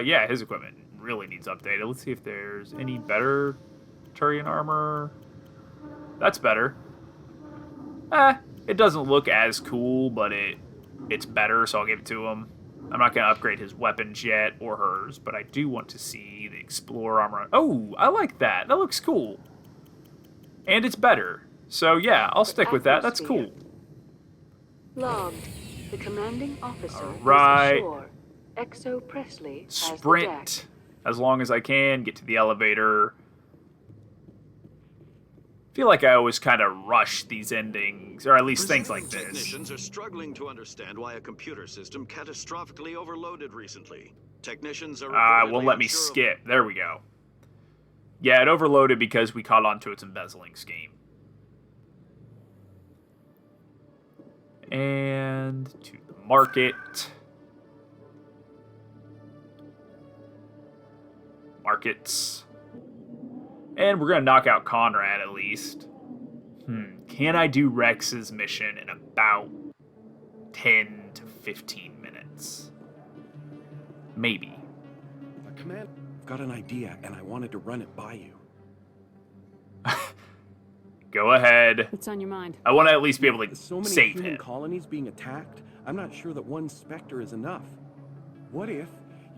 Yeah, his equipment really needs updated. Let's see if there's any better Turian armor. That's better. It doesn't look as cool, but it's better, so I'll give it to him. I'm not going to upgrade his weapons yet, or hers, but I do want to see the Explorer armor. Oh, I like that. That looks cool. And it's better. So yeah, I'll stick with that. That's cool. Logged. The commanding officer right. is ashore. Exo Presley has the deck. Sprint as long as I can. Get to the elevator. Feel like I always kind of rush these endings, or at least things like this. Technicians are struggling to understand why a computer system catastrophically overloaded recently. Technicians are won't let me skip. There we go. Yeah, it overloaded because we caught on to its embezzling scheme. And to the market. Markets. And we're going to knock out Conrad at least. Can I do Rex's mission in about 10 to 15 minutes? Maybe. Command, I've got an idea and I wanted to run it by you. Go ahead. What's on your mind? I want to at least be able to so many save human him. colonies being attacked. I'm not sure that one Spectre is enough. What if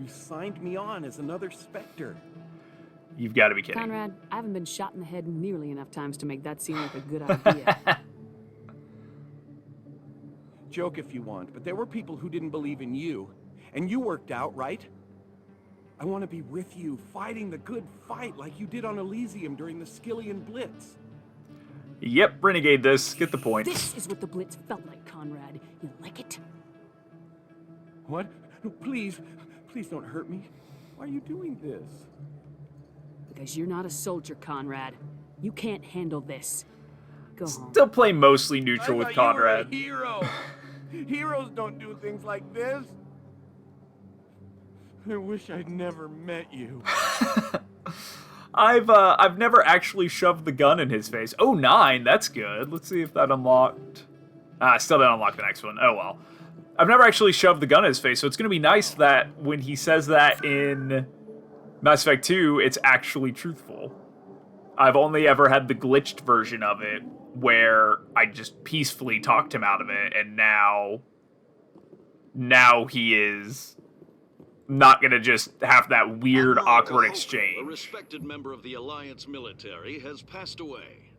you signed me on as another Spectre? You've got to be kidding. Conrad, I haven't been shot in the head nearly enough times to make that seem like a good idea. Joke if you want, but there were people who didn't believe in you. And you worked out, right? I want to be with you, fighting the good fight like you did on Elysium during the Skillian Blitz. Yep, renegade this. Get the point. This is what the Blitz felt like, Conrad. You like it? What? Please, please don't hurt me. Why are you doing this? Because you're not a soldier, Conrad. You can't handle this. Go home. Still play mostly neutral with Conrad. You were a hero. Heroes don't do things like this. I wish I'd never met you. I've never actually shoved the gun in his face. Oh, 9, that's good. Let's see if that unlocked. I still didn't unlock the next one. Oh well. I've never actually shoved the gun in his face, so it's gonna be nice that when he says that in Mass Effect 2, it's actually truthful. I've only ever had the glitched version of it, where I just peacefully talked him out of it, and now he is not gonna just have that weird, awkward exchange. A respected member of the Alliance military has passed away.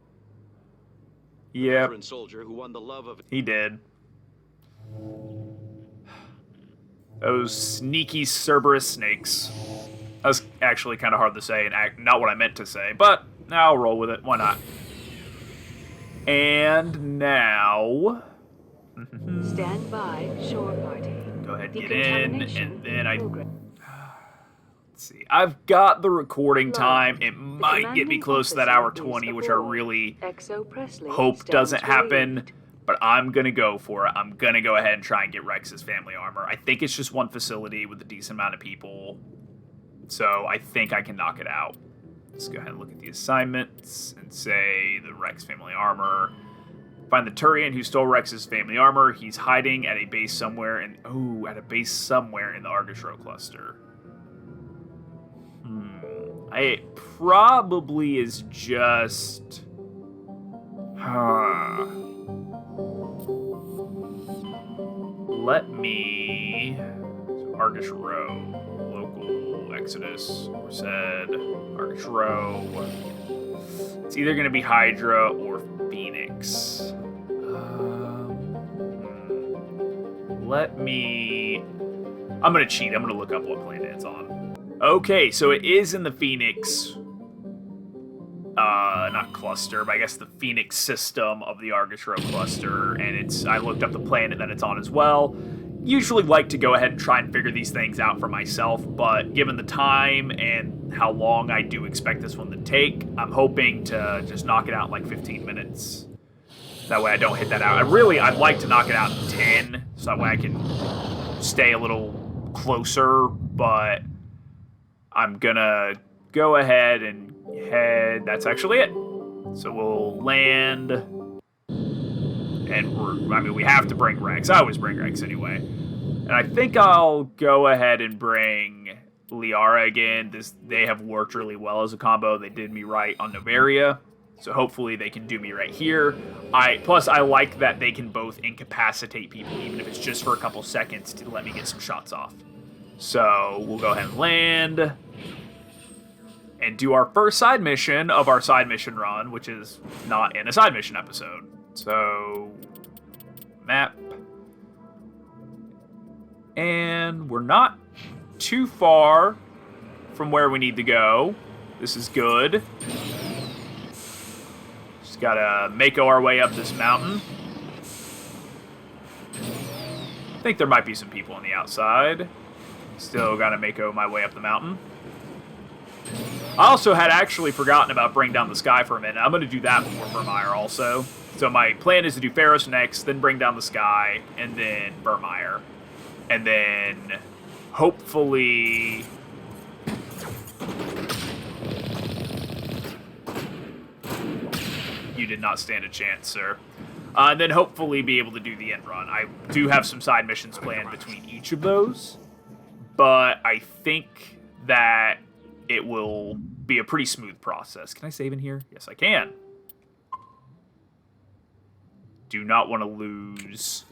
Yeah. Veteran soldier who won the love of... He did. Those sneaky Cerberus snakes. That was actually kind of hard to say and not what I meant to say, but now I'll roll with it. Why not? And now... Stand by, shore party. Go ahead, get in, and then I... Let's see. I've got the recording time. It might get me close to that hour 20, which I really hope doesn't happen. But I'm going to go for it. I'm going to go ahead and try and get Wrex's family armor. I think it's just one facility with a decent amount of people. So I think I can knock it out. Let's go ahead and look at the assignments and say the Wrex family armor. Find the Turian who stole Wrex's family armor. He's hiding at a base somewhere in... Oh, at a base somewhere in the Argus-Row cluster. It probably is just... Let me... So Argus-Row. Local Exodus. Said Argus-Row. It's either going to be Hydra or Phoenix. Let me... I'm going to cheat. I'm going to look up what planet it's on. Okay, so it is in the Phoenix... not cluster, but I guess the Phoenix system of the Argus-Row cluster, and it's... I looked up the planet that it's on as well. Usually like to go ahead and try and figure these things out for myself, but given the time and how long I do expect this one to take, I'm hoping to just knock it out in like 15 minutes. That way I don't hit that out. I'd like to knock it out in 10, so that way I can stay a little closer, but I'm gonna go ahead and head... That's actually it. So we'll land... And we have to bring Wrex. I always bring Wrex anyway. And I think I'll go ahead and bring Liara again. They have worked really well as a combo. They did me right on Noveria. So hopefully they can do me right here. Plus, I like that they can both incapacitate people, even if it's just for a couple seconds, to let me get some shots off. So we'll go ahead and land. And do our first side mission of our side mission run, which is not in a side mission episode. So, map. And we're not too far from where we need to go. This is good. Just gotta Mako our way up this mountain. I think there might be some people on the outside. Still gotta Mako my way up the mountain. I also had actually forgotten about Bring Down the Sky for a minute. I'm gonna do that before Vermeer also. So my plan is to do Pharos next, then Bring Down the Sky, and then Vermeer. And then, hopefully... You did not stand a chance, sir. And then hopefully be able to do the end run. I do have some side missions planned between each of those, but I think that it will be a pretty smooth process. Can I save in here? Yes, I can. Do not want to lose.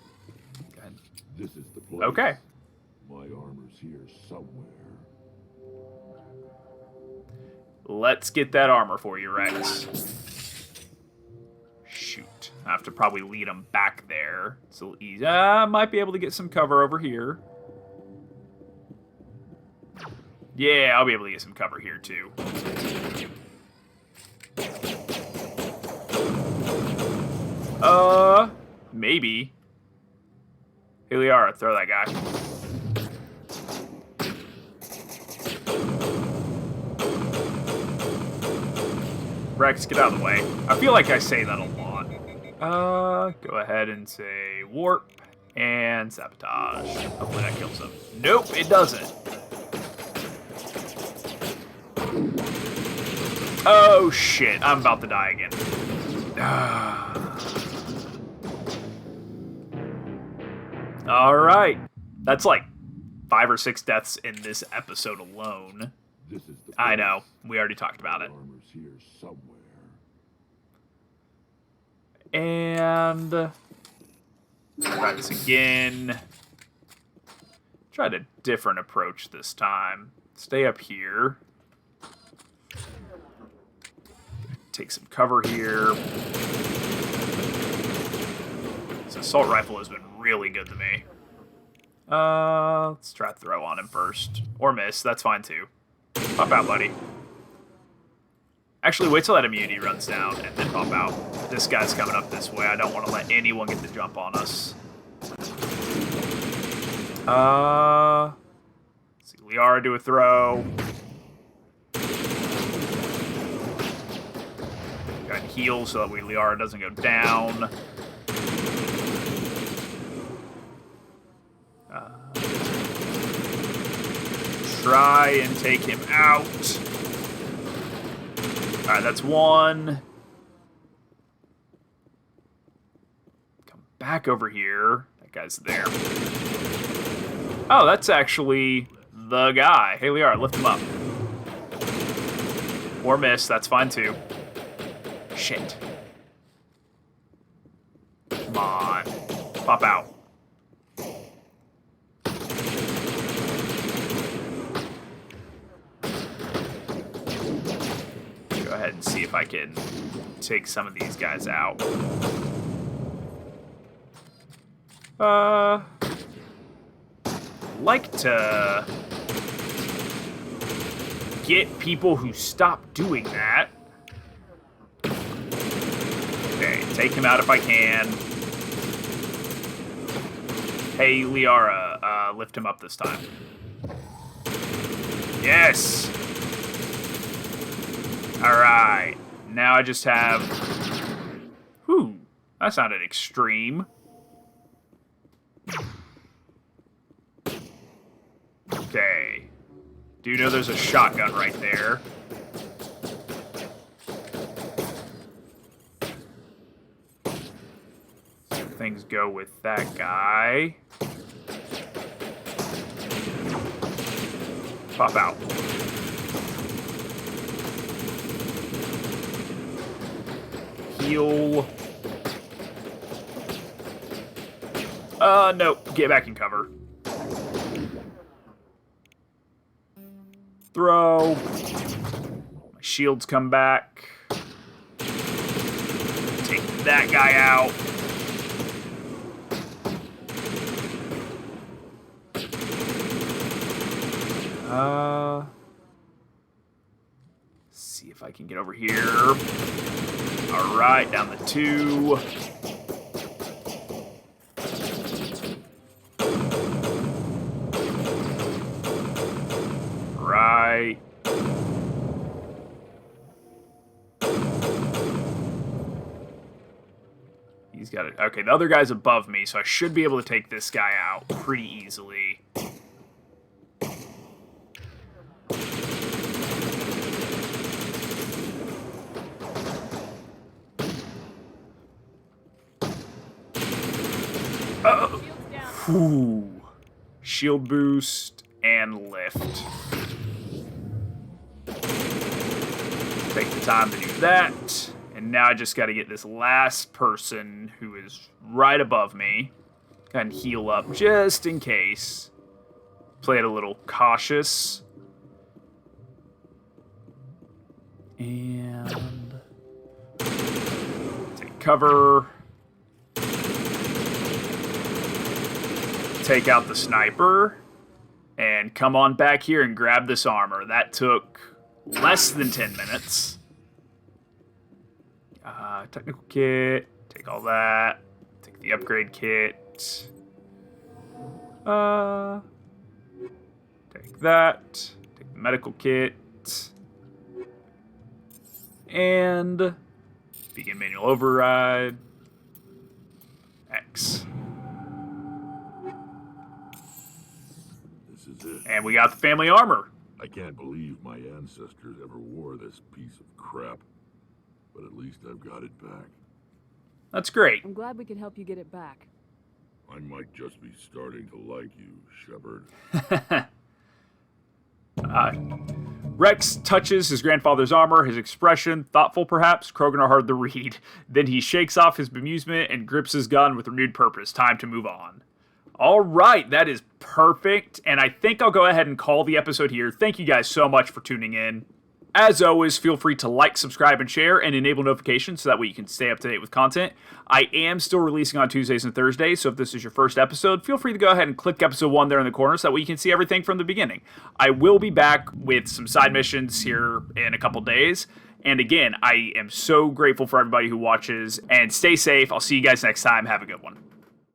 Go ahead. This is the place. Okay. My armor's here somewhere. Let's get that armor for you, Wrex. Shoot. I have to probably lead him back there. It's a little easy. I might be able to get some cover over here. Yeah, I'll be able to get some cover here, too. Maybe. Hey, Liara, throw that guy. Wrex, get out of the way. I feel like I say that a lot. Go ahead and say warp and sabotage. Hopefully that kills him. Nope, it doesn't. Oh shit, I'm about to die again. Alright. That's like 5 or 6 deaths in this episode alone. I know, we already talked about it. And try this again. Tried a different approach this time. Stay up here. Take some cover here. This assault rifle has been really good to me. Let's try to throw on him first. Or miss, that's fine too. Pop out, buddy. Actually, wait till that immunity runs down and then pop out. This guy's coming up this way. I don't want to let anyone get the jump on us. Let's see Liara do a throw. Go ahead and heal so that Liara doesn't go down. Try and take him out. Alright, that's one. Come back over here. That guy's there. Oh, that's actually the guy. Hey, Liara, lift him up. Or miss, that's fine too. Shit. Come on. Pop out. Go ahead and see if I can take some of these guys out. Like to get people who stop doing that. Okay, take him out if I can. Hey, Liara, lift him up this time. Yes! Alright, now I just have... Whew, that sounded extreme. Okay. Do you know there's a shotgun right there? So things go with that guy. Pop out. Heal. No. Get back in cover. Throw. My shields come back. Take that guy out. See if I can get over here. Alright, down the 2. Right. He's got it. Okay, the other guy's above me, so I should be able to take this guy out pretty easily. Ooh. Shield boost and lift. Take the time to do that. And now I just got to get this last person who is right above me. Go ahead and heal up just in case. Play it a little cautious. And take cover. Take out the sniper. And come on back here and grab this armor. That took less than 10 minutes. Technical kit. Take all that. Take the upgrade kit. Take that. Take the medical kit. And begin manual override. X. This is it. And we got the family armor. I can't believe my ancestors ever wore this piece of crap. But at least I've got it back. That's great. I'm glad we could help you get it back. I might just be starting to like you, Shepard. Wrex touches his grandfather's armor, his expression, thoughtful perhaps, Krogan are hard to read. Then he shakes off his bemusement and grips his gun with renewed purpose. Time to move on. All right, that is perfect, and I think I'll go ahead and call the episode here. Thank you guys so much for tuning in. As always, feel free to like, subscribe, and share, and enable notifications so that way you can stay up to date with content. I am still releasing on Tuesdays and Thursdays, so if this is your first episode, feel free to go ahead and click episode 1 there in the corner so that way you can see everything from the beginning. I will be back with some side missions here in a couple days. And again, I am so grateful for everybody who watches, and stay safe. I'll see you guys next time. Have a good one.